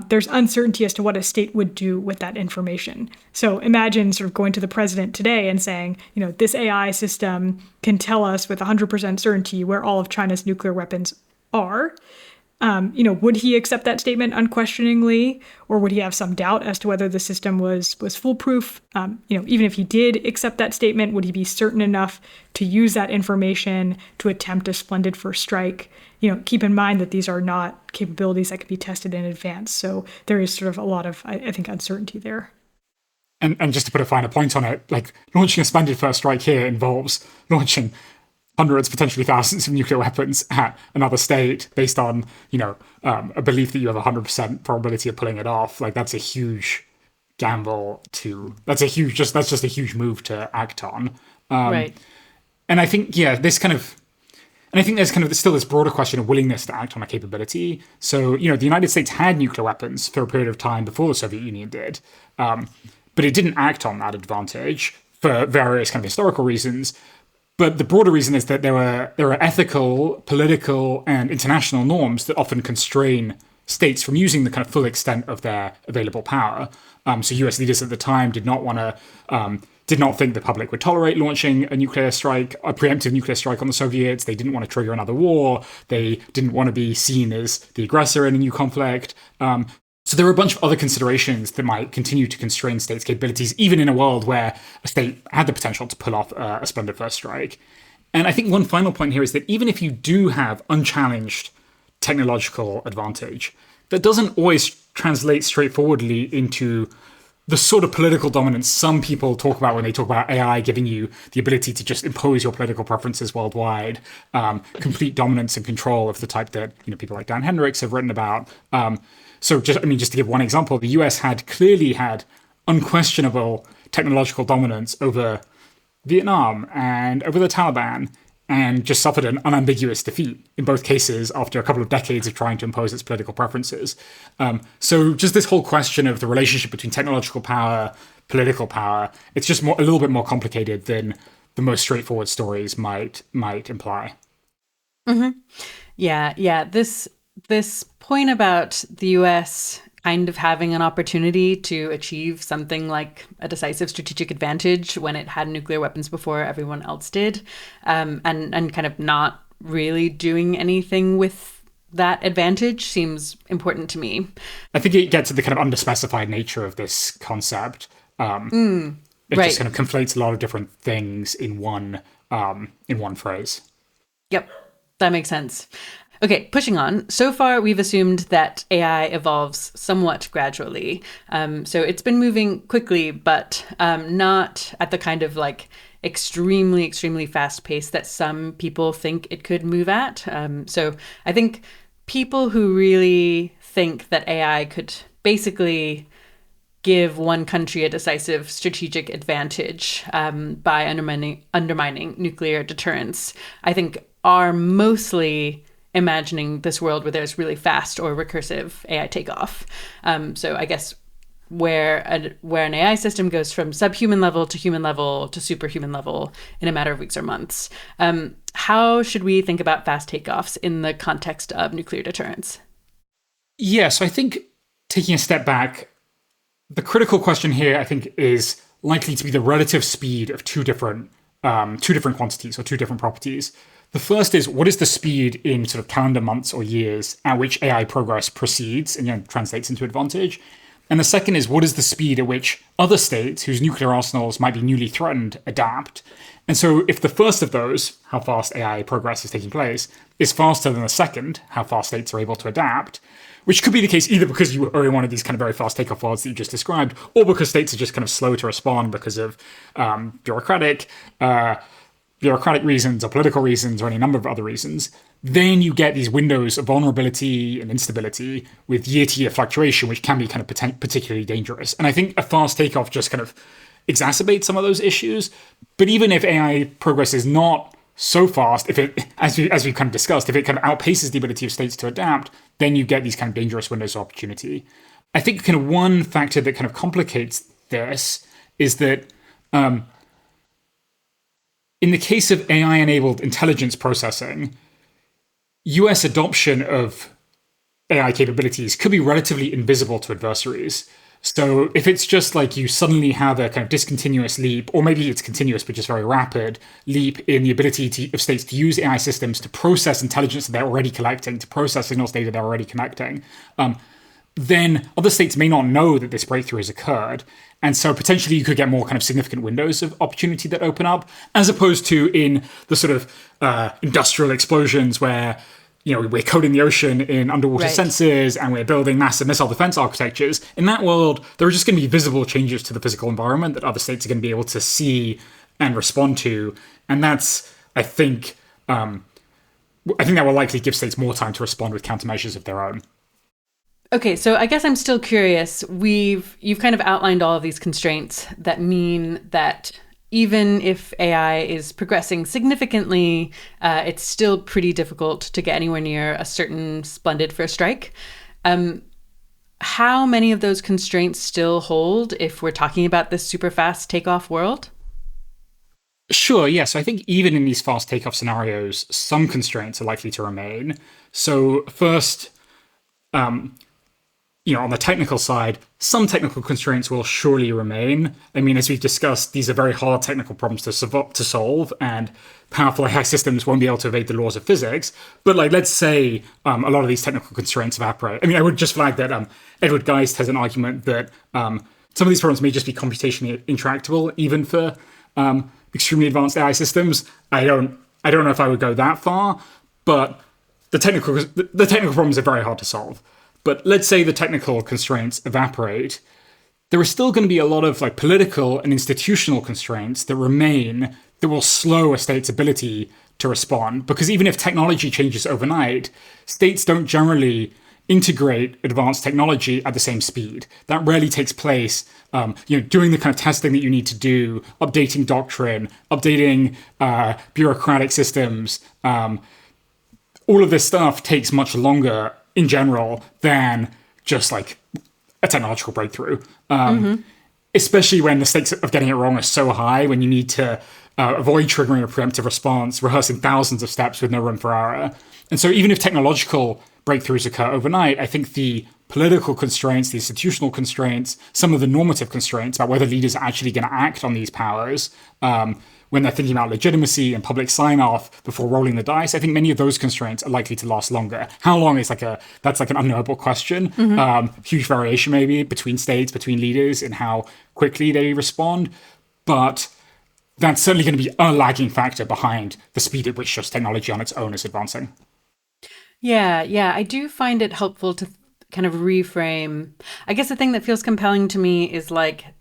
there's uncertainty as to what a state would do with that information. So imagine sort of going to the president today and saying, this AI system can tell us with 100% certainty where all of China's nuclear weapons are. Would he accept that statement unquestioningly, or would he have some doubt as to whether the system was foolproof? Even if he did accept that statement, would he be certain enough to use that information to attempt a splendid first strike? Keep in mind that these are not capabilities that can be tested in advance. So there is sort of a lot of, I think, uncertainty there. And just to put a finer point on it, like launching a splendid first strike here involves launching hundreds, potentially thousands of nuclear weapons at another state based on, a belief that you have 100% probability of pulling it off. Like that's a huge gamble that's just a huge move to act on. Right. And I think, there's still this broader question of willingness to act on a capability. So, the United States had nuclear weapons for a period of time before the Soviet Union did, but it didn't act on that advantage for various kind of historical reasons. But the broader reason is that there are ethical, political, and international norms that often constrain states from using the kind of full extent of their available power. So US leaders at the time did not think the public would tolerate launching a preemptive nuclear strike on the Soviets. They didn't want to trigger another war. They didn't want to be seen as the aggressor in a new conflict. So there are a bunch of other considerations that might continue to constrain states' capabilities, even in a world where a state had the potential to pull off a splendid first strike. And I think one final point here is that even if you do have unchallenged technological advantage, that doesn't always translate straightforwardly into the sort of political dominance some people talk about when they talk about AI giving you the ability to just impose your political preferences worldwide, complete dominance and control of the type that people like Dan Hendricks have written about. So just to give one example, the US clearly had unquestionable technological dominance over Vietnam and over the Taliban, and just suffered an unambiguous defeat in both cases after a couple of decades of trying to impose its political preferences. So just this whole question of the relationship between technological power, political power, it's just a little bit more complicated than the most straightforward stories might imply. Mm-hmm. Yeah. This point about the US kind of having an opportunity to achieve something like a decisive strategic advantage when it had nuclear weapons before everyone else did, and kind of not really doing anything with that advantage seems important to me. I think it gets at the kind of underspecified nature of this concept. It just kind of conflates a lot of different things in one phrase. Yep, that makes sense. Okay, pushing on. So far, we've assumed that AI evolves somewhat gradually. So it's been moving quickly, but not at the kind of like extremely, extremely fast pace that some people think it could move at. So I think people who really think that AI could basically give one country a decisive strategic advantage by undermining nuclear deterrence, I think are mostly imagining this world where there's really fast or recursive AI takeoff. So I guess where an AI system goes from subhuman level to human level to superhuman level in a matter of weeks or months. How should we think about fast takeoffs in the context of nuclear deterrence? Yeah, so I think taking a step back, the critical question here, I think, is likely to be the relative speed of two different quantities or two different properties. The first is, what is the speed in sort of calendar months or years at which AI progress proceeds and translates into advantage? And the second is, what is the speed at which other states whose nuclear arsenals might be newly threatened adapt? And so if the first of those, how fast AI progress is taking place, is faster than the second, how fast states are able to adapt, which could be the case either because you are in one of these kind of very fast takeoff worlds that you just described, or because states are just kind of slow to respond because of bureaucratic reasons or political reasons or any number of other reasons, then you get these windows of vulnerability and instability with year-to-year fluctuation, which can be kind of particularly dangerous. And I think a fast takeoff just kind of exacerbates some of those issues. But even if AI progress is not so fast, if it, as we kind of discussed, if it kind of outpaces the ability of states to adapt, then you get these kind of dangerous windows of opportunity. I think kind of one factor that kind of complicates this is that in the case of AI-enabled intelligence processing, US adoption of AI capabilities could be relatively invisible to adversaries. So if it's just like you suddenly have a kind of discontinuous leap, or maybe it's continuous but just very rapid leap in the ability of states to use AI systems to process intelligence that they're already collecting, to process signals data they're already connecting, then other states may not know that this breakthrough has occurred. And so potentially you could get more kind of significant windows of opportunity that open up, as opposed to in the sort of industrial explosions where we're coding the ocean in underwater sensors and we're building massive missile defense architectures. In that world, there are just going to be visible changes to the physical environment that other states are going to be able to see and respond to. And that's, I think that will likely give states more time to respond with countermeasures of their own. Okay, so I guess I'm still curious. You've kind of outlined all of these constraints that mean that even if AI is progressing significantly, it's still pretty difficult to get anywhere near a certain splendid first strike. How many of those constraints still hold if we're talking about this super fast takeoff world? Sure, yes. I think even in these fast takeoff scenarios, some constraints are likely to remain. So first, on the technical side, some technical constraints will surely remain. I mean, as we've discussed, these are very hard technical problems to solve, and powerful AI systems won't be able to evade the laws of physics. But let's say a lot of these technical constraints evaporate. I mean, I would just flag that Edward Geist has an argument that some of these problems may just be computationally intractable, even for extremely advanced AI systems. I don't know if I would go that far, but the technical problems are very hard to solve. But let's say the technical constraints evaporate. There are still going to be a lot of political and institutional constraints that remain that will slow a state's ability to respond. Because even if technology changes overnight, states don't generally integrate advanced technology at the same speed. That rarely takes place. Doing the kind of testing that you need to do, updating doctrine, updating bureaucratic systems, all of this stuff takes much longer in general than just a technological breakthrough. Especially when the stakes of getting it wrong are so high, when you need to avoid triggering a preemptive response, rehearsing thousands of steps with no room for error. And so even if technological breakthroughs occur overnight, I think the political constraints, the institutional constraints, some of the normative constraints about whether leaders are actually going to act on these powers, when they're thinking about legitimacy and public sign-off before rolling the dice, I think many of those constraints are likely to last longer. How long is that's an unknowable question. Huge variation maybe between states, between leaders, in how quickly they respond. But that's certainly going to be a lagging factor behind the speed at which just technology on its own is advancing. Yeah, I do find it helpful to kind of reframe. I guess the thing that feels compelling to me is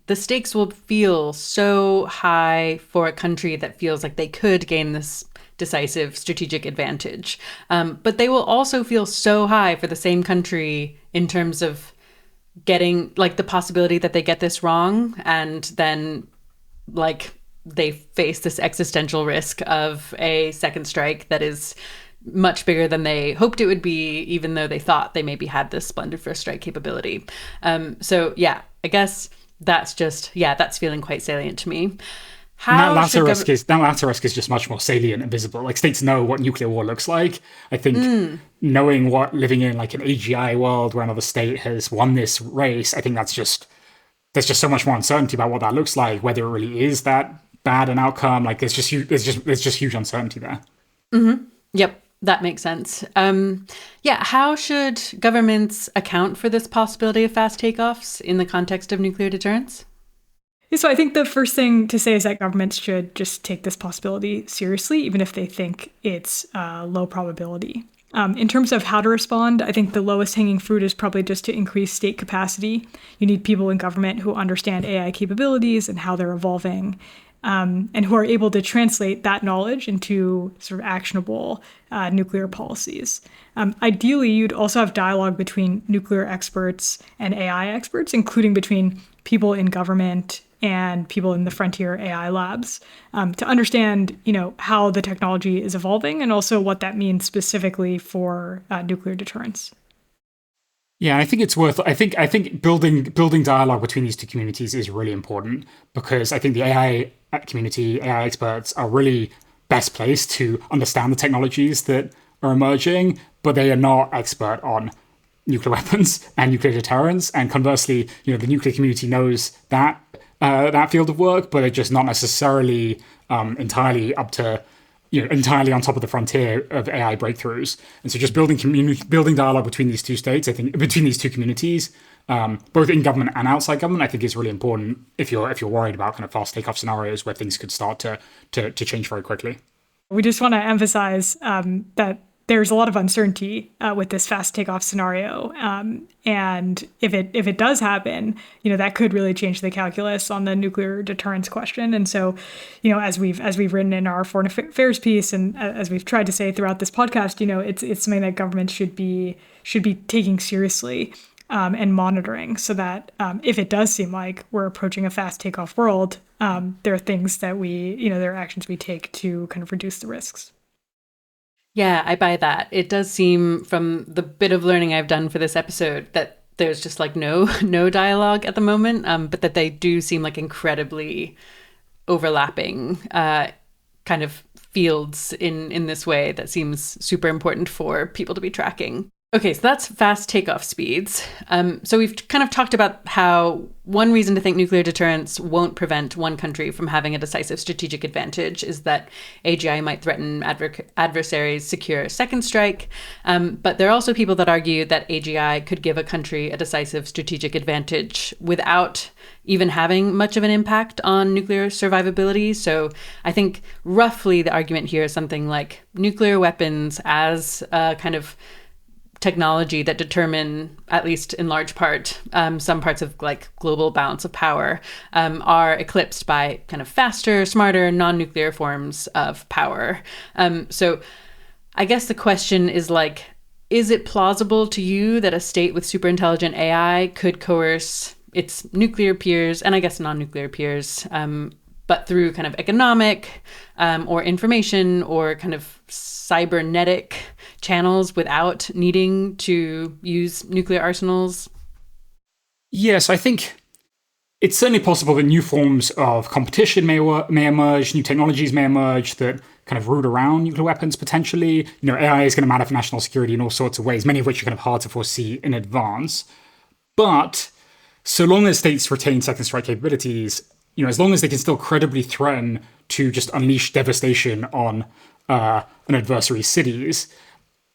the stakes will feel so high for a country that feels like they could gain this decisive strategic advantage. But they will also feel so high for the same country in terms of getting the possibility that they get this wrong, and then they face this existential risk of a second strike that is much bigger than they hoped it would be, even though they thought they maybe had this splendid first strike capability. So yeah, I guess that's feeling quite salient to me. That latter risk is just much more salient and visible. States know what nuclear war looks like. I think knowing what living in an AGI world where another state has won this race, I think there's just so much more uncertainty about what that looks like, whether it really is that bad an outcome. There's just huge uncertainty there. Yep, that makes sense. How should governments account for this possibility of fast takeoffs in the context of nuclear deterrence? So I think the first thing to say is that governments should just take this possibility seriously, even if they think it's low probability. In terms of how to respond, I think the lowest hanging fruit is probably just to increase state capacity. You need people in government who understand AI capabilities and how they're evolving, and who are able to translate that knowledge into sort of actionable nuclear policies. Ideally, you'd also have dialogue between nuclear experts and AI experts, including between people in government and people in the frontier AI labs, to understand, how the technology is evolving and also what that means specifically for nuclear deterrence. Yeah, I think it's worth. I think building dialogue between these two communities is really important because I think the AI community, AI experts, are really best placed to understand the technologies that are emerging, but they are not expert on nuclear weapons and nuclear deterrence. And conversely, the nuclear community knows that field of work, but they're just not necessarily entirely up to entirely on top of the frontier of AI breakthroughs. And so just building dialogue between these two states, I think between these two communities, both in government and outside government, I think is really important if you're worried about kind of fast takeoff scenarios where things could start to change very quickly. We just want to emphasize that there's a lot of uncertainty with this fast takeoff scenario, and if it does happen, that could really change the calculus on the nuclear deterrence question. And so, as we've written in our foreign affairs piece, and as we've tried to say throughout this podcast, it's something that governments should be taking seriously and monitoring, so that if it does seem like we're approaching a fast takeoff world, there are things that there are actions we take to kind of reduce the risks. Yeah, I buy that. It does seem from the bit of learning I've done for this episode that there's just like no dialogue at the moment, but that they do seem like incredibly overlapping kind of fields in this way that seems super important for people to be tracking. Okay, so that's fast takeoff speeds. So we've kind of talked about how one reason to think nuclear deterrence won't prevent one country from having a decisive strategic advantage is that AGI might threaten adversaries' secure second strike. But there are also people that argue that AGI could give a country a decisive strategic advantage without even having much of an impact on nuclear survivability. So I think roughly the argument here is something like nuclear weapons as a kind of technology that determine, at least in large part, some parts of like global balance of power, are eclipsed by kind of faster, smarter, non-nuclear forms of power. So I guess the question is like, is it plausible to you that a state with super intelligent AI could coerce its nuclear peers, and I guess non-nuclear peers, but through kind of economic or information or kind of cybernetic channels without needing to use nuclear arsenals? Yes, I think it's certainly possible that new forms of competition may emerge, new technologies may emerge that kind of root around nuclear weapons potentially. AI is going to matter for national security in all sorts of ways, many of which are kind of hard to foresee in advance. But so long as states retain second strike capabilities, as long as they can still credibly threaten to just unleash devastation on an adversary's cities,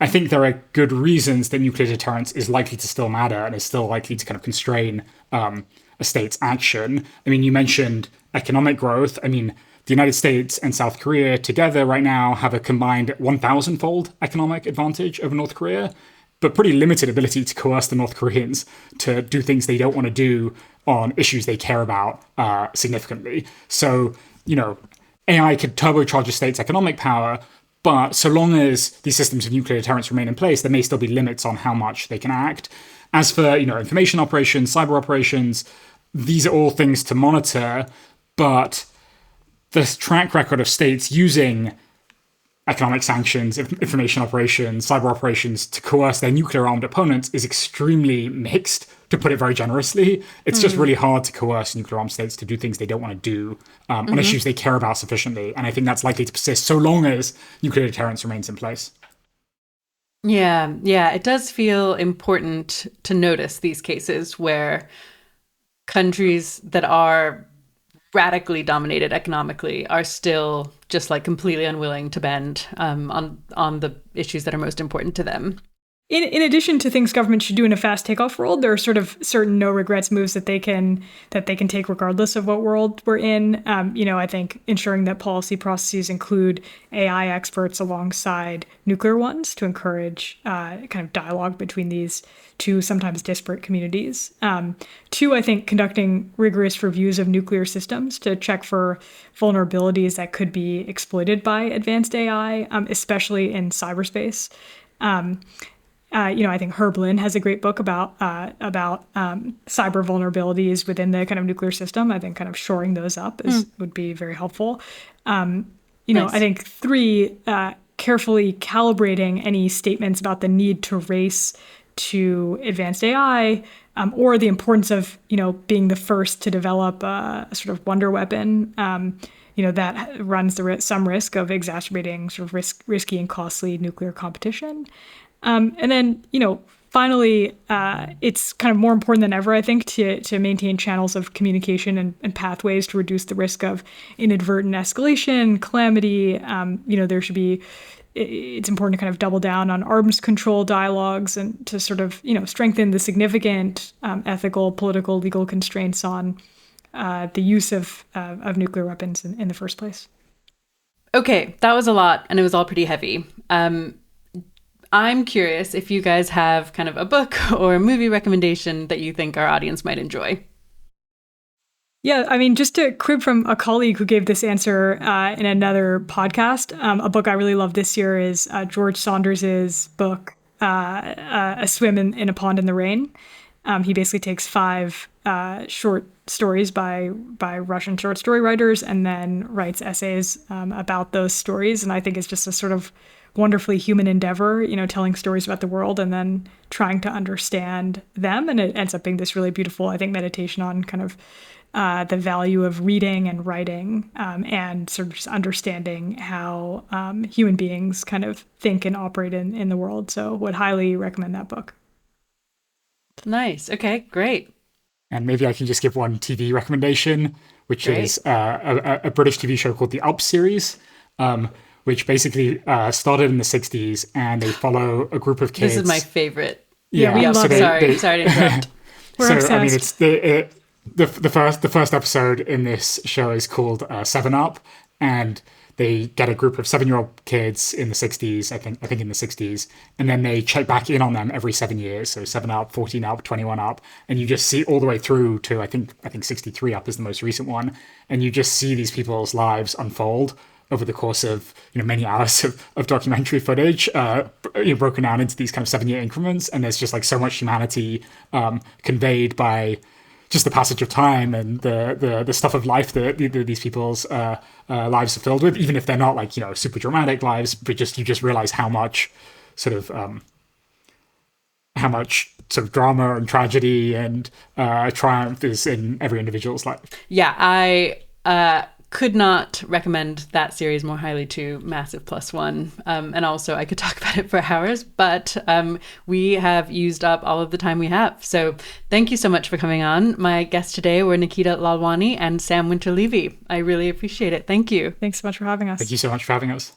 I think there are good reasons that nuclear deterrence is likely to still matter and is still likely to kind of constrain a state's action. I mean, you mentioned economic growth. I mean, the United States and South Korea together right now have a combined 1,000-fold economic advantage over North Korea, but pretty limited ability to coerce the North Koreans to do things they don't want to do on issues they care about significantly. So, AI could turbocharge a state's economic power, but so long as these systems of nuclear deterrence remain in place, there may still be limits on how much they can act. As for, information operations, cyber operations, these are all things to monitor, but the track record of states using economic sanctions, information operations, cyber operations to coerce their nuclear-armed opponents is extremely mixed, to put it very generously. It's just really hard to coerce nuclear-armed states to do things they don't want to do on issues they care about sufficiently. And I think that's likely to persist so long as nuclear deterrence remains in place. Yeah, it does feel important to notice these cases where countries that are radically dominated economically are still just like completely unwilling to bend on the issues that are most important to them. In addition to things government should do in a fast takeoff world, there are sort of certain no regrets moves that they can take regardless of what world we're in. I think ensuring that policy processes include AI experts alongside nuclear ones to encourage kind of dialogue between these two sometimes disparate communities. Two, I think conducting rigorous reviews of nuclear systems to check for vulnerabilities that could be exploited by advanced AI, especially in cyberspace. I think Herb Lin has a great book about cyber vulnerabilities within the kind of nuclear system. I think kind of shoring those up would be very helpful. Nice. I think three, carefully calibrating any statements about the need to race to advanced AI or the importance of being the first to develop a sort of wonder weapon. That runs some risk of exacerbating sort of risky and costly nuclear competition. And then, finally, it's kind of more important than ever, I think, to maintain channels of communication and pathways to reduce the risk of inadvertent escalation, calamity. It's important to kind of double down on arms control dialogues and to sort of, strengthen the significant ethical, political, legal constraints on the use of nuclear weapons in the first place. Okay, that was a lot, and it was all pretty heavy. I'm curious if you guys have kind of a book or a movie recommendation that you think our audience might enjoy. Yeah, I mean, just to crib from a colleague who gave this answer in another podcast, a book I really love this year is George Saunders's book, A Swim in a Pond in the Rain. He basically takes 5 short stories by Russian short story writers and then writes essays about those stories. And I think it's just a sort of wonderfully human endeavor, telling stories about the world and then trying to understand them. And it ends up being this really beautiful, I think, meditation on kind of the value of reading and writing and sort of just understanding how human beings kind of think and operate in the world. So would highly recommend that book. Nice. Okay, great. And maybe I can just give one TV recommendation, which is a British TV show called The Up series, which basically started in the 60s, and they follow a group of kids. This is my favorite. Yeah, we love it. Sorry to interrupt. We're obsessed. I mean, it's the first episode in this show is called 7 Up, and they get a group of 7-year-old kids in the 60s, I think in the 60s, and then they check back in on them every 7 years. So 7 Up, 14 Up, 21 Up, and you just see all the way through to I think 63 Up is the most recent one, and you just see these people's lives unfold over the course of many hours of documentary footage, broken down into these kind of 7-year increments, and there's just like so much humanity conveyed by just the passage of time and the stuff of life that these people's lives are filled with, even if they're not like super dramatic lives, but you just realize how much sort of drama and tragedy and triumph is in every individual's life. Yeah, I could not recommend that series more highly to Massive Plus One. And also I could talk about it for hours, but we have used up all of the time we have. So thank you so much for coming on. My guests today were Nikita Lalwani and Sam Winter-Levy. I really appreciate it. Thank you. Thanks so much for having us. Thank you so much for having us.